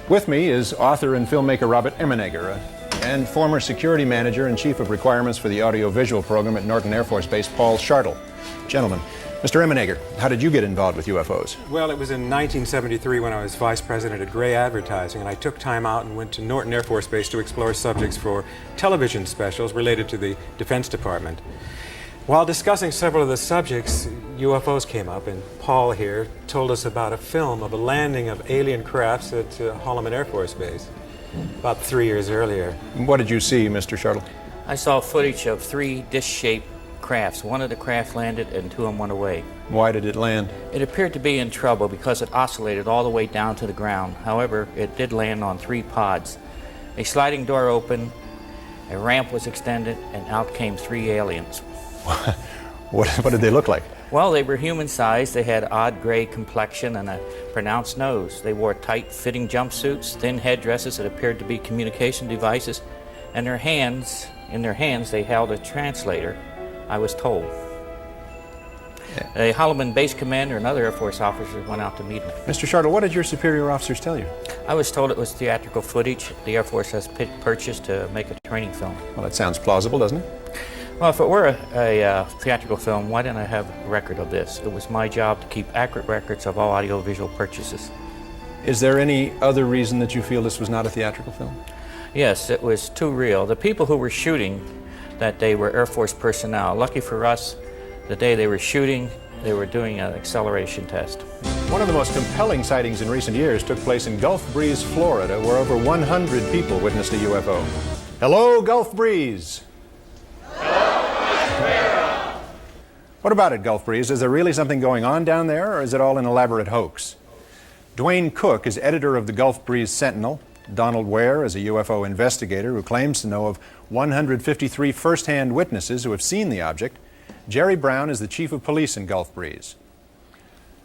With me is author and filmmaker Robert Emenegger and former security manager and chief of requirements for the audio-visual program at Norton Air Force Base, Paul Schartle. Gentlemen, Mr. Emenegger, how did you get involved with UFOs? Well, it was in 1973 when I was vice president at Gray Advertising, and I took time out and went to Norton Air Force Base to explore subjects for television specials related to the Defense Department. While discussing several of the subjects, UFOs came up, and Paul here told us about a film of a landing of alien crafts at Holloman Air Force Base about 3 years earlier. What did you see, Mr. Schartle? I saw footage of 3 dish-shaped crafts. One of the craft landed and 2 of them went away. Why did it land? It appeared to be in trouble because it oscillated all the way down to the ground. However, it did land on 3 pods. A sliding door opened, a ramp was extended, and out came 3 aliens. What did they look like? Well, they were human-sized. They had odd gray complexion and a pronounced nose. They wore tight-fitting jumpsuits, thin headdresses that appeared to be communication devices, and in their hands they held a translator, I was told. A Holloman base commander and other Air Force officers went out to meet them. Mr. Schartle, what did your superior officers tell you? I was told it was theatrical footage the Air Force has purchased to make a training film. Well, that sounds plausible, doesn't it? Well, if it were a theatrical film, why didn't I have a record of this? It was my job to keep accurate records of all audiovisual purchases. Is there any other reason that you feel this was not a theatrical film? Yes, it was too real. The people who were shooting that day were Air Force personnel. Lucky for us, the day they were shooting, they were doing an acceleration test. One of the most compelling sightings in recent years took place in Gulf Breeze, Florida, where over 100 people witnessed a UFO. Hello, Gulf Breeze. What about it, Gulf Breeze? Is there really something going on down there, or is it all an elaborate hoax? Dwayne Cook is editor of the Gulf Breeze Sentinel. Donald Ware is a UFO investigator who claims to know of 153 first-hand witnesses who have seen the object. Jerry Brown is the chief of police in Gulf Breeze.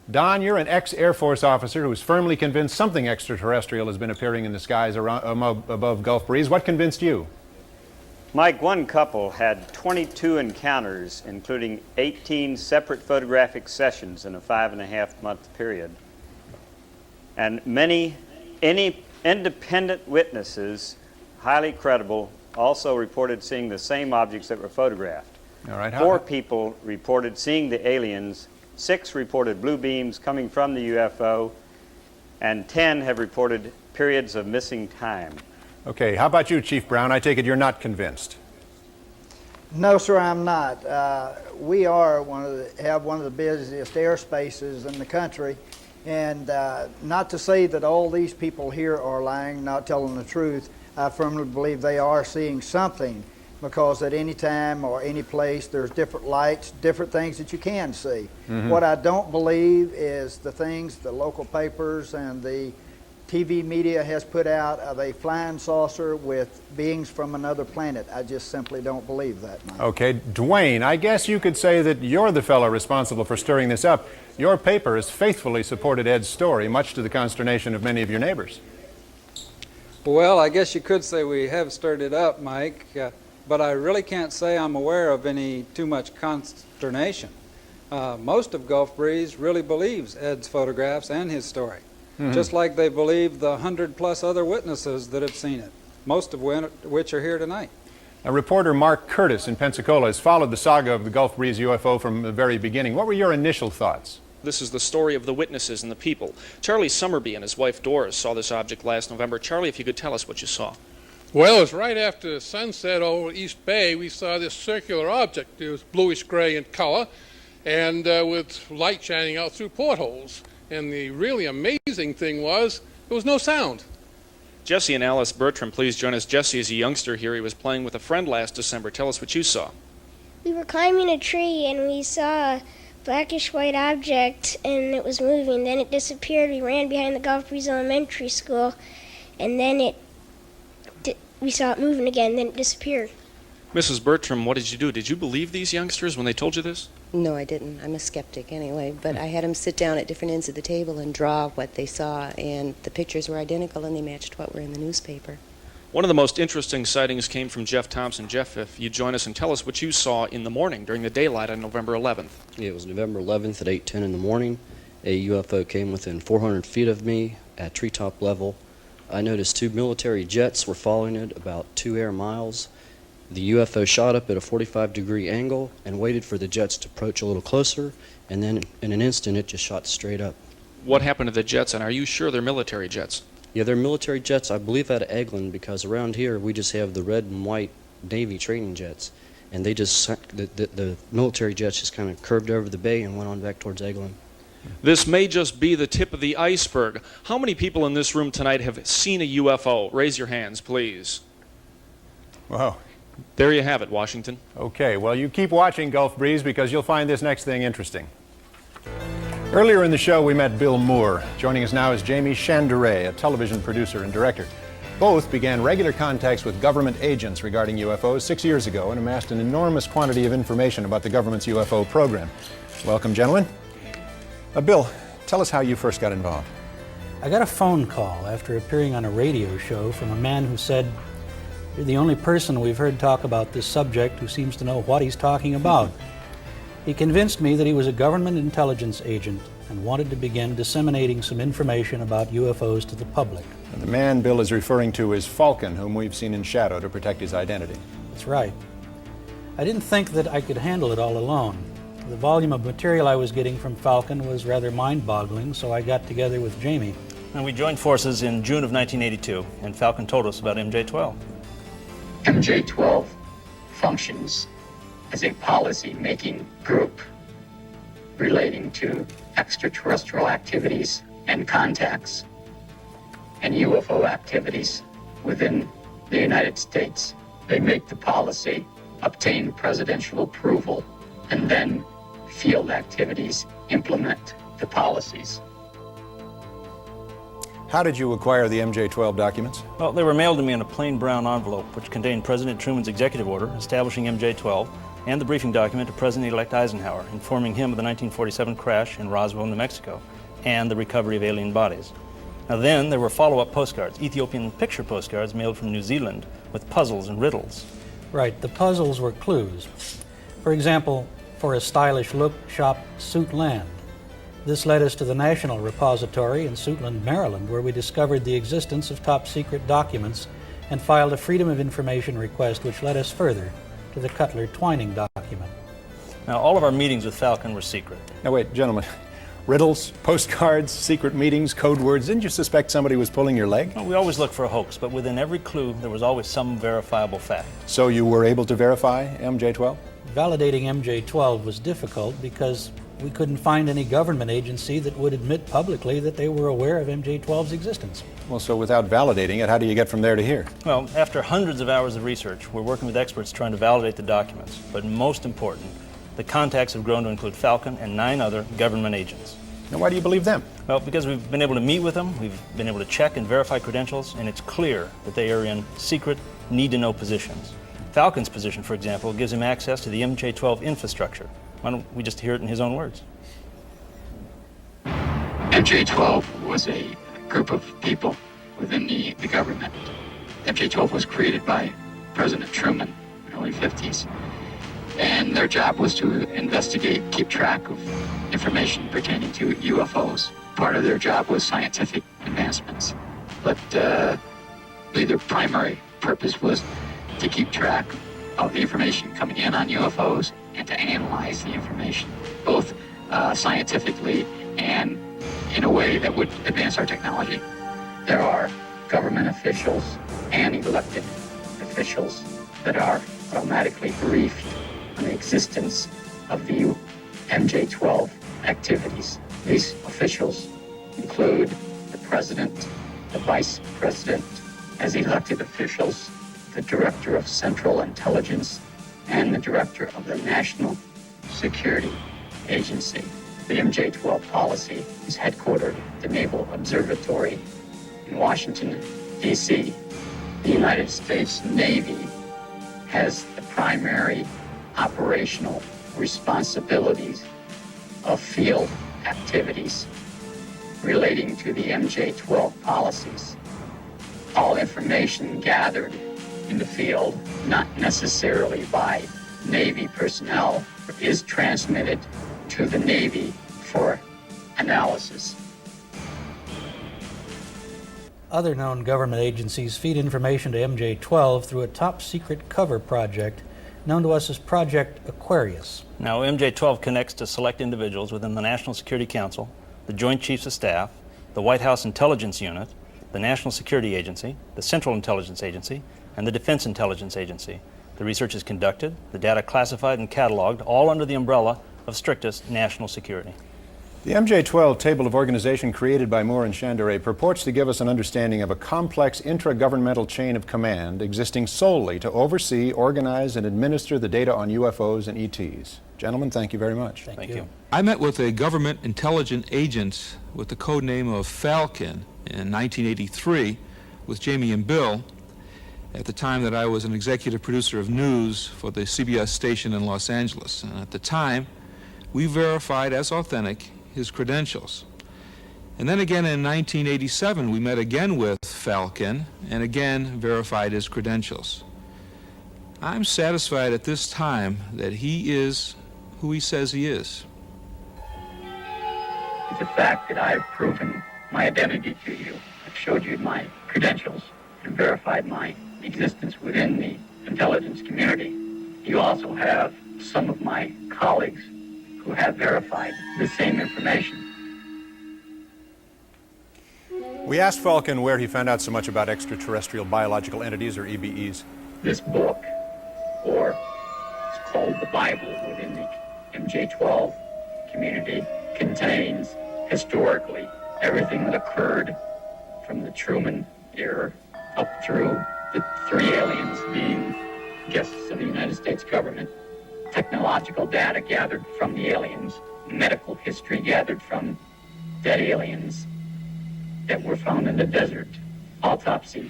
Don, you're an ex-Air Force officer who is firmly convinced something extraterrestrial has been appearing in the skies above Gulf Breeze. What convinced you? Mike, one couple had 22 encounters, including 18 separate photographic sessions in a 5.5-month period. And many independent witnesses, highly credible, also reported seeing the same objects that were photographed. All right. 4 people reported seeing the aliens, 6 reported blue beams coming from the UFO, and 10 have reported periods of missing time. Okay, how about you, Chief Brown? I take it you're not convinced. No, sir, I'm not. We are have one of the busiest airspaces in the country, And not to say that all these people here are lying, not telling the truth. I firmly believe they are seeing something, because at any time or any place there's different lights, different things that you can see. What I don't believe is the things the local papers and the TV media has put out of a flying saucer with beings from another planet. I just simply don't believe that, Mike. Okay, Dwayne, I guess you could say that you're the fellow responsible for stirring this up. Your paper has faithfully supported Ed's story, much to the consternation of many of your neighbors. Well, I guess you could say we have stirred it up, Mike, but I really can't say I'm aware of any too much consternation. Most of Gulf Breeze really believes Ed's photographs and his story. Just like they believe the 100+ other witnesses that have seen it, most of which are here tonight. Reporter Mark Curtis in Pensacola has followed the saga of the Gulf Breeze UFO from the very beginning. What were your initial thoughts? This is the story of the witnesses and the people. Charlie Summerby and his wife Doris saw this object last November. Charlie, if you could tell us what you saw. Well, it was right after sunset over East Bay. We saw this circular object. It was bluish gray in color and with light shining out through portholes. And the really amazing thing was there was no sound. Jesse and Alice Bertram, please join us. Jesse is a youngster here. He was playing with a friend last December. Tell us what you saw. We were climbing a tree and we saw a blackish white object and it was moving. Then it disappeared. We ran behind the Gulf Breeze Elementary School and then we saw it moving again. Then it disappeared. Mrs. Bertram, what did you do? Did you believe these youngsters when they told you this? No, I didn't. I'm a skeptic anyway, but I had them sit down at different ends of the table and draw what they saw, and the pictures were identical and they matched what were in the newspaper. One of the most interesting sightings came from Jeff Thompson. Jeff, if you join us and tell us what you saw in the morning during the daylight on November 11th. It was November 11th at 8:10 in the morning. A UFO came within 400 feet of me at treetop level. I noticed 2 military jets were following it about 2 air miles. The UFO shot up at a 45-degree angle and waited for the jets to approach a little closer, and then in an instant it just shot straight up. What happened to the jets, and are you sure they're military jets? Yeah, they're military jets, I believe out of Eglin, because around here we just have the red and white Navy training jets, and they just, the military jets just kind of curved over the bay and went on back towards Eglin. This may just be the tip of the iceberg. How many people in this room tonight have seen a UFO? Raise your hands, please. Wow. There you have it, Washington. Okay, well, you keep watching Gulf Breeze because you'll find this next thing interesting. Earlier in the show, we met Bill Moore. Joining us now is Jamie Chandere, a television producer and director. Both began regular contacts with government agents regarding UFOs 6 years ago and amassed an enormous quantity of information about the government's UFO program. Welcome, gentlemen. Bill, tell us how you first got involved. I got a phone call after appearing on a radio show from a man who said, "You're the only person we've heard talk about this subject who seems to know what he's talking about." He convinced me that he was a government intelligence agent and wanted to begin disseminating some information about UFOs to the public. And the man Bill is referring to is Falcon, whom we've seen in shadow to protect his identity. That's right. I didn't think that I could handle it all alone. The volume of material I was getting from Falcon was rather mind-boggling, so I got together with Jamie. And we joined forces in June of 1982, and Falcon told us about MJ-12. MJ-12 functions as a policy-making group relating to extraterrestrial activities and contacts and UFO activities within the United States. They make the policy, obtain presidential approval, and then field activities implement the policies. How did you acquire the MJ-12 documents? Well, they were mailed to me in a plain brown envelope, which contained President Truman's executive order establishing MJ-12 and the briefing document to President-elect Eisenhower, informing him of the 1947 crash in Roswell, New Mexico, and the recovery of alien bodies. Now then, there were follow-up postcards, Ethiopian picture postcards mailed from New Zealand with puzzles and riddles. Right, the puzzles were clues. For example, for a stylish look, shop Suitland. This led us to the National Repository in Suitland, Maryland, where we discovered the existence of top-secret documents and filed a Freedom of Information request, which led us further to the Cutler-Twining document. Now, all of our meetings with Falcon were secret. Now, wait, gentlemen. Riddles, postcards, secret meetings, code words. Didn't you suspect somebody was pulling your leg? Well, we always look for a hoax, but within every clue, there was always some verifiable fact. So you were able to verify MJ-12? Validating MJ-12 was difficult because We couldn't find any government agency that would admit publicly that they were aware of MJ-12's existence. Well, so without validating it, how do you get from there to here? Well, after hundreds of hours of research, we're working with experts trying to validate the documents. But most important, the contacts have grown to include Falcon and 9 other government agents. Now, why do you believe them? Well, because we've been able to meet with them, we've been able to check and verify credentials, and it's clear that they are in secret, need-to-know positions. Falcon's position, for example, gives him access to the MJ-12 infrastructure. Why don't we just hear it in his own words? MJ-12 was a group of people within the government. MJ-12 was created by President Truman in the early 50s. And their job was to investigate, keep track of information pertaining to UFOs. Part of their job was scientific advancements. But their primary purpose was to keep track of the information coming in on UFOs and to analyze the information, both scientifically and in a way that would advance our technology. There are government officials and elected officials that are automatically briefed on the existence of the MJ-12 activities. These officials include the President, the Vice President, as elected officials, the Director of Central Intelligence, and the Director of the National Security Agency. The MJ-12 policy is headquartered at the Naval Observatory in Washington, D.C. The United States Navy has the primary operational responsibilities of field activities relating to the MJ-12 policies. All information gathered in the field, not necessarily by Navy personnel, is transmitted to the Navy for analysis. Other known government agencies feed information to MJ-12 through a top-secret cover project known to us as Project Aquarius. Now, MJ-12 connects to select individuals within the National Security Council, the Joint Chiefs of Staff, the White House Intelligence Unit, the National Security Agency, the Central Intelligence Agency, and the Defense Intelligence Agency. The research is conducted, the data classified and cataloged, all under the umbrella of strictest national security. The MJ-12 table of organization created by Moore and Chanderet purports to give us an understanding of a complex intragovernmental chain of command existing solely to oversee, organize, and administer the data on UFOs and ETs. Gentlemen, thank you very much. Thank you. I met with a government intelligence agent with the code name of Falcon in 1983 with Jamie and Bill at the time that I was an executive producer of news for the CBS station in Los Angeles. And at the time, we verified as authentic his credentials. And then again in 1987, we met again with Falcon and again verified his credentials. I'm satisfied at this time that he is who he says he is. The fact that I've proven my identity to you, I've showed you my credentials and verified my existence within the intelligence community. You also have some of my colleagues who have verified the same information. We asked Falcon where he found out so much about extraterrestrial biological entities, or EBEs. This book, or it's called the Bible within the MJ-12 community, contains historically everything that occurred from the Truman era up through the 3 aliens being guests of the United States government, technological data gathered from the aliens, medical history gathered from dead aliens that were found in the desert, autopsy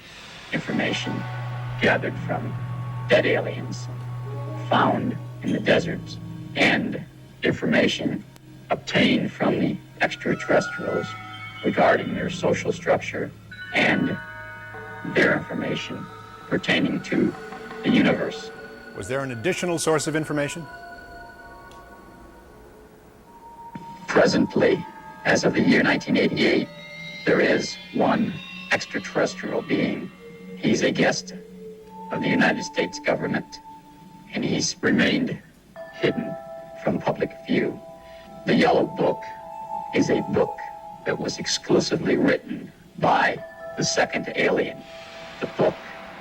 information gathered from dead aliens found in the deserts, and information obtained from the extraterrestrials regarding their social structure and their information pertaining to the universe. Was there an additional source of information? Presently, as of the year 1988, there is one extraterrestrial being. He's a guest of the United States government, and he's remained hidden from public view. The Yellow Book is a book that was exclusively written by the second alien. The book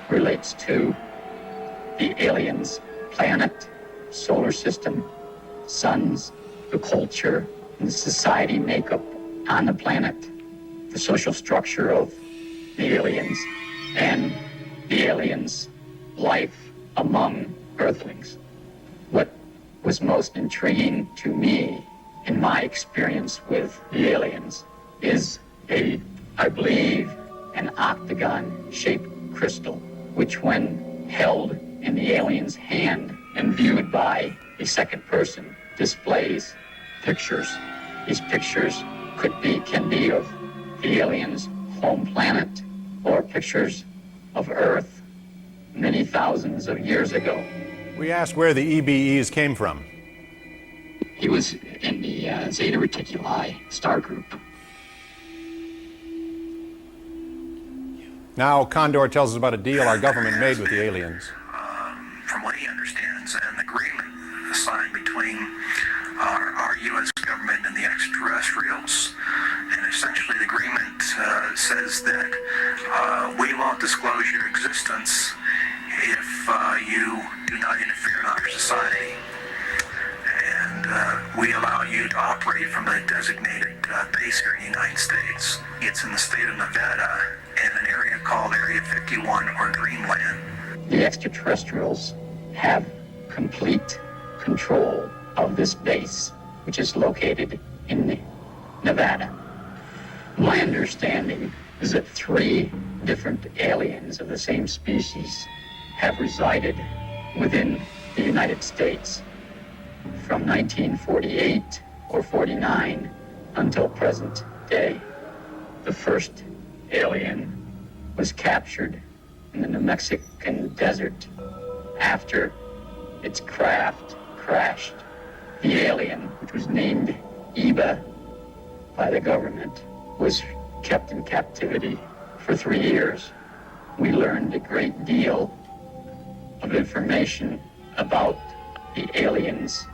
relates to the aliens' planet, solar system, suns, the culture and the society makeup on the planet, the social structure of the aliens, and the aliens' life among Earthlings. What was most intriguing to me in my experience with the aliens is I believe, an octagon-shaped crystal, which when held in the alien's hand and viewed by a second person, displays pictures. These pictures can be of the alien's home planet or pictures of Earth many thousands of years ago. We asked where the EBEs came from. He was in the Zeta Reticuli star group. Now Condor tells us about a deal our government made with the aliens. From what he understands, an agreement signed between our U.S. government and the extraterrestrials. And essentially the agreement says that we won't disclose your existence if you do not interfere in our society. And we allow you to operate from a designated base here in the United States. It's in the state of Nevada in an area called Area 51 or Greenland. The extraterrestrials have complete control of this base, which is located in Nevada. My understanding is that 3 different aliens of the same species have resided within the United States from 1948 or 49 until present day. The first alien was captured in the New Mexican desert after its craft crashed. The alien, which was named Eva by the government, was kept in captivity for 3 years. We learned a great deal of information about the aliens'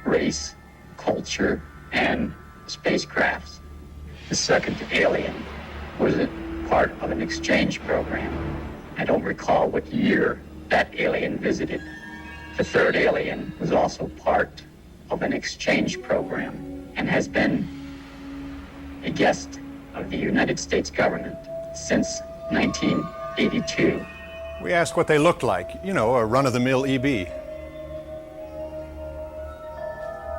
race, culture, and spacecrafts. The second alien was a part of an exchange program. I don't recall what year that alien visited. The third alien was also part of an exchange program and has been a guest of the United States government since 1982. We asked what they looked like, you know, a run-of-the-mill EB.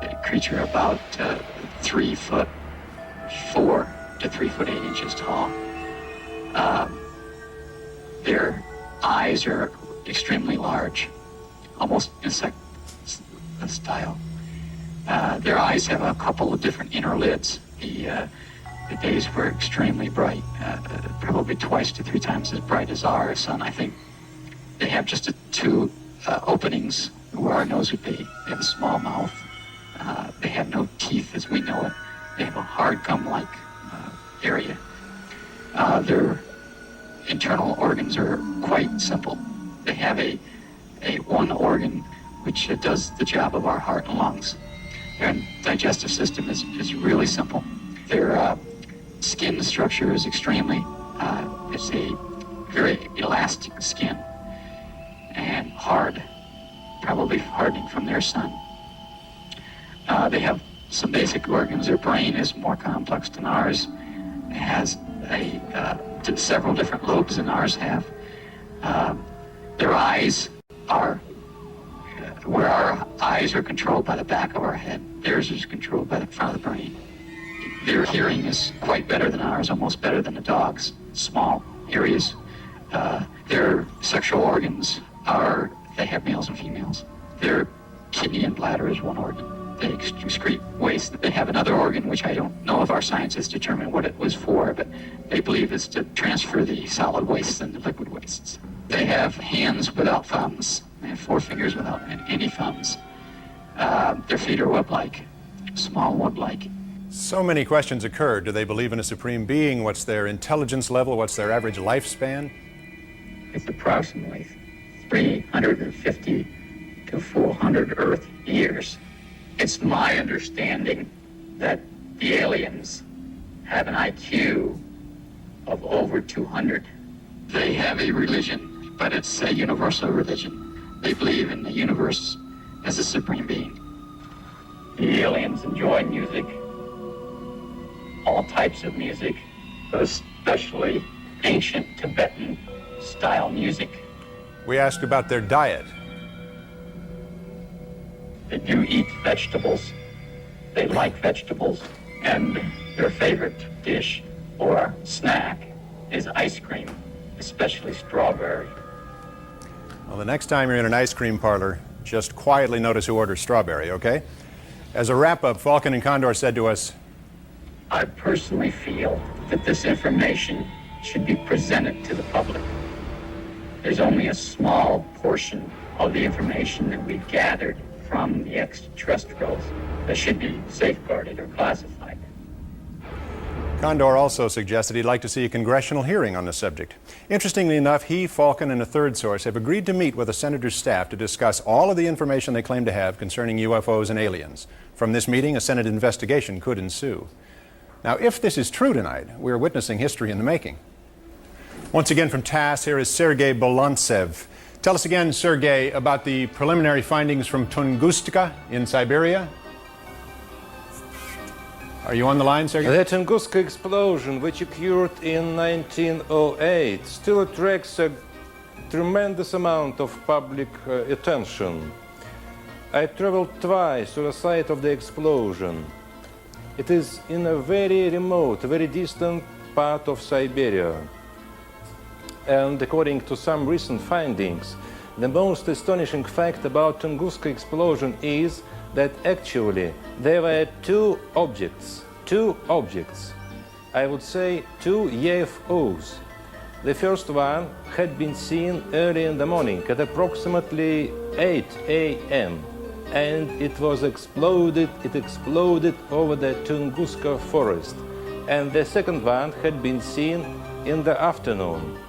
A creature about 3'4" to 3'8" tall. Their eyes are extremely large, almost insect style. Their eyes have a couple of different inner lids. The days were extremely bright, probably twice to 3 times as bright as our sun. I think they have just 2 openings where our nose would be. They have a small mouth. They have no teeth as we know it. They have a hard gum-like area. Their internal organs are quite simple. They have a one organ which does the job of our heart and lungs. Their digestive system is really simple. Their skin structure is extremely, it's a very elastic skin and hard, probably hardening from their sun. They have some basic organs. Their brain is more complex than ours. It has several different lobes than ours have. Their eyes are, where our eyes are controlled by the back of our head, theirs is controlled by the front of the brain. Their hearing is quite better than ours, almost better than a dog's, small areas. Their sexual organs they have males and females. Their kidney and bladder is one organ. They excrete waste. They have another organ, which I don't know if our scientists determined what it was for, but they believe it's to transfer the solid wastes and the liquid wastes. They have hands without thumbs. They have 4 fingers without any thumbs. Their feet are web-like, small web-like. So many questions occur. Do they believe in a supreme being? What's their intelligence level? What's their average lifespan? It's approximately 350 to 400 Earth years. It's my understanding that the aliens have an IQ of over 200. They have a religion, but it's a universal religion. They believe in the universe as a supreme being. the aliens enjoy music, all types of music, but especially ancient Tibetan style music. We asked about their diet. They do eat vegetables. They like vegetables. And their favorite dish or snack is ice cream, especially strawberry. Well, the next time you're in an ice cream parlor, just quietly notice who orders strawberry, okay? As a wrap-up, Falcon and Condor said to us, I personally feel that this information should be presented to the public. There's only a small portion of the information that we've gathered from the extraterrestrials that should be safeguarded or classified. Condor also suggested he'd like to see a congressional hearing on the subject. Interestingly enough, he, Falcon, and a third source have agreed to meet with the senator's staff to discuss all of the information they claim to have concerning UFOs and aliens. From this meeting, a Senate investigation could ensue. Now, if this is true tonight, we're witnessing history in the making. Once again from TASS, here is Sergei Bolantsev. Tell us again, Sergei, about the preliminary findings from Tunguska in Siberia. Are you on the line, Sergei? The Tunguska explosion, which occurred in 1908, still attracts a tremendous amount of public attention. I traveled twice to the site of the explosion. It is in a very remote, very distant part of Siberia. And according to some recent findings, the most astonishing fact about Tunguska explosion is that actually there were two objects, I would say two UFOs. The first one had been seen early in the morning at approximately 8 a.m. and it exploded over the Tunguska forest. And the second one had been seen in the afternoon.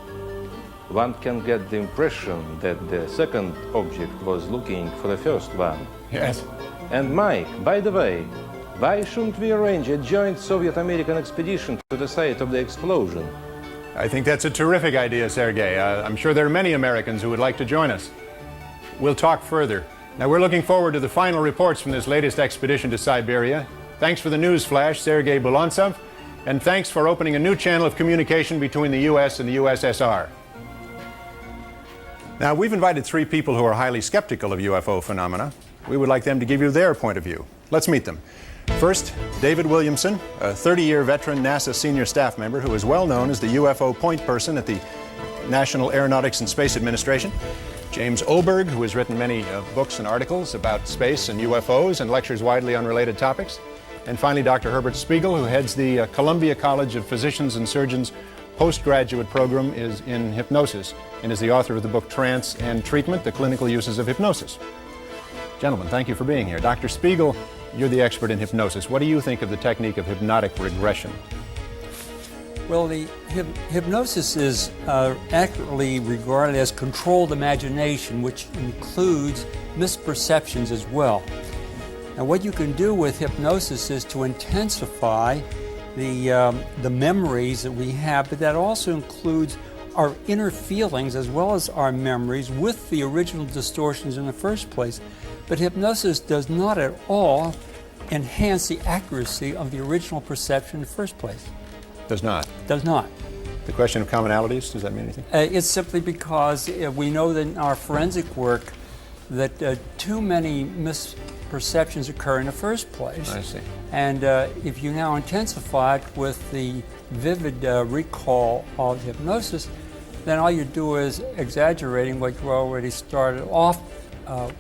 One can get the impression that the second object was looking for the first one. Yes. And Mike, by the way, why shouldn't we arrange a joint Soviet-American expedition to the site of the explosion? I think that's a terrific idea, Sergei. I'm sure there are many Americans who would like to join us. We'll talk further. Now, we're looking forward to the final reports from this latest expedition to Siberia. Thanks for the news flash, Sergei Bolantsev, and thanks for opening a new channel of communication between the U.S. and the USSR. Now, we've invited three people who are highly skeptical of UFO phenomena. We would like them to give you their point of view. Let's meet them. First, David Williamson, a 30-year veteran NASA senior staff member who is well known as the UFO point person at the National Aeronautics and Space Administration. James Oberg, who has written many books and articles about space and UFOs and lectures widely on related topics. And finally, Dr. Herbert Spiegel, who heads the Columbia College of Physicians and Surgeons postgraduate program is in hypnosis and is the author of the book Trance and Treatment, The Clinical Uses of Hypnosis. Gentlemen, thank you for being here. Dr. Spiegel, you're the expert in hypnosis. What do you think of the technique of hypnotic regression? Well, the hypnosis is accurately regarded as controlled imagination, which includes misperceptions as well. Now, what you can do with hypnosis is to intensify the memories that we have, but that also includes our inner feelings as well as our memories with the original distortions in the first place. But hypnosis does not at all enhance the accuracy of the original perception in the first place. Does not? Does not. The question of commonalities, does that mean anything? It's simply because we know that in our forensic work that too many misperceptions occur in the first place. I see. And if you now intensify it with the vivid recall of hypnosis, then all you do is exaggerating what you already started off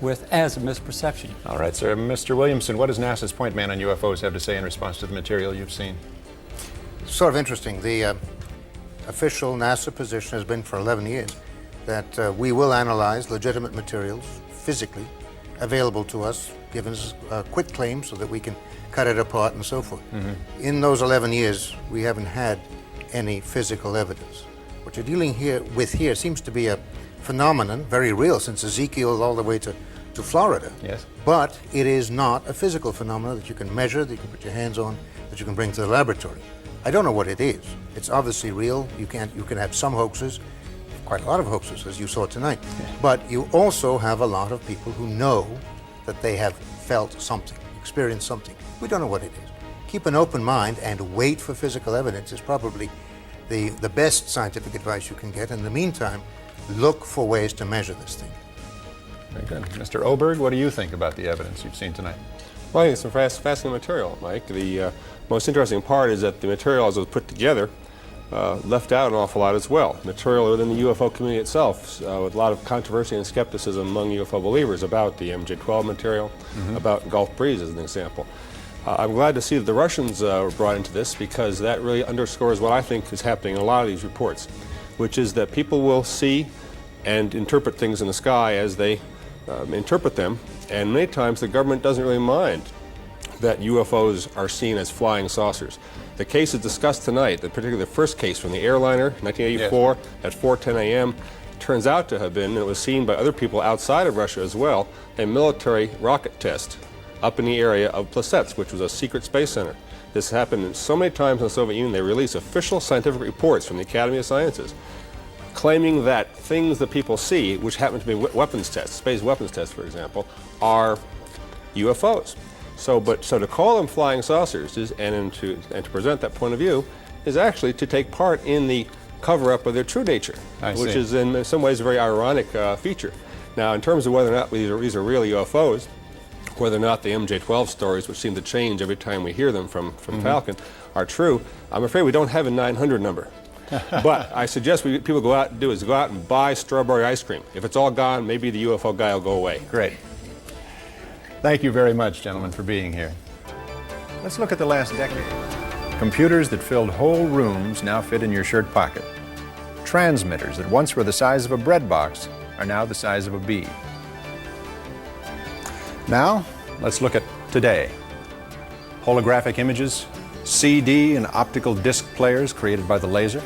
with as a misperception. All right, sir. Mr. Williamson, what does NASA's point man on UFOs have to say in response to the material you've seen? Sort of interesting. The official NASA position has been for 11 years that we will analyze legitimate materials physically available to us, given us quit claims so that we can cut it apart and so forth. Mm-hmm. In those 11 years, we haven't had any physical evidence. What you're dealing with here seems to be a phenomenon, very real, since Ezekiel all the way to Florida. Yes. But it is not a physical phenomenon that you can measure, that you can put your hands on, that you can bring to the laboratory. I don't know what it is. It's obviously real. You can have some hoaxes, quite a lot of hoaxes, as you saw tonight. Yeah. But you also have a lot of people who know that they have felt something. experienced something. We don't know what it is. Keep an open mind and wait for physical evidence is probably the best scientific advice you can get. In the meantime, look for ways to measure this thing. Very good. Mr. Oberg, what do you think about the evidence you've seen tonight? Well, I think it's some fascinating material, Mike. The most interesting part is that the material as it was put together left out an awful lot as well. Material within the UFO community itself, with a lot of controversy and skepticism among UFO believers about the MJ-12 material, about Gulf Breeze as an example. I'm glad to see that the Russians were brought into this, because that really underscores what I think is happening in a lot of these reports, which is that people will see and interpret things in the sky as they interpret them, and many times the government doesn't really mind that UFOs are seen as flying saucers. The cases discussed tonight, particularly the first case from the airliner, 1984, at 4:10 a.m., turns out to have been, and it was seen by other people outside of Russia as well, a military rocket test up in the area of Plesetsk, which was a secret space center. This happened so many times in the Soviet Union, they released official scientific reports from the Academy of Sciences claiming that things that people see, which happen to be weapons tests, space weapons tests, for example, are UFOs. So to call them flying saucers and to present that point of view is actually to take part in the cover-up of their true nature, which is in some ways a very ironic feature. Now, in terms of whether or not these are real UFOs, whether or not the MJ-12 stories, which seem to change every time we hear them from Falcon, are true, I'm afraid we don't have a 900 number. But I suggest people go out and buy strawberry ice cream. If it's all gone, maybe the UFO guy will go away. Great. Thank you very much, gentlemen, for being here. Let's look at the last decade. Computers that filled whole rooms now fit in your shirt pocket. Transmitters that once were the size of a bread box are now the size of a bee. Now, let's look at today. Holographic images, CD and optical disc players created by the laser.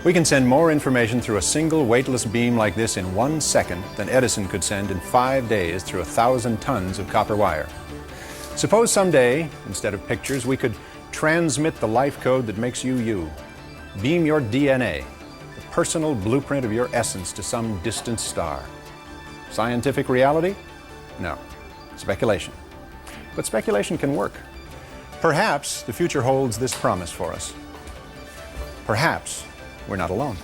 We can send more information through a single weightless beam like this in 1 second than Edison could send in 5 days through 1,000 tons of copper wire. Suppose someday, instead of pictures, we could transmit the life code that makes you you. Beam your DNA, the personal blueprint of your essence, to some distant star. Scientific reality? No. Speculation. But speculation can work. Perhaps the future holds this promise for us. Perhaps we're not alone.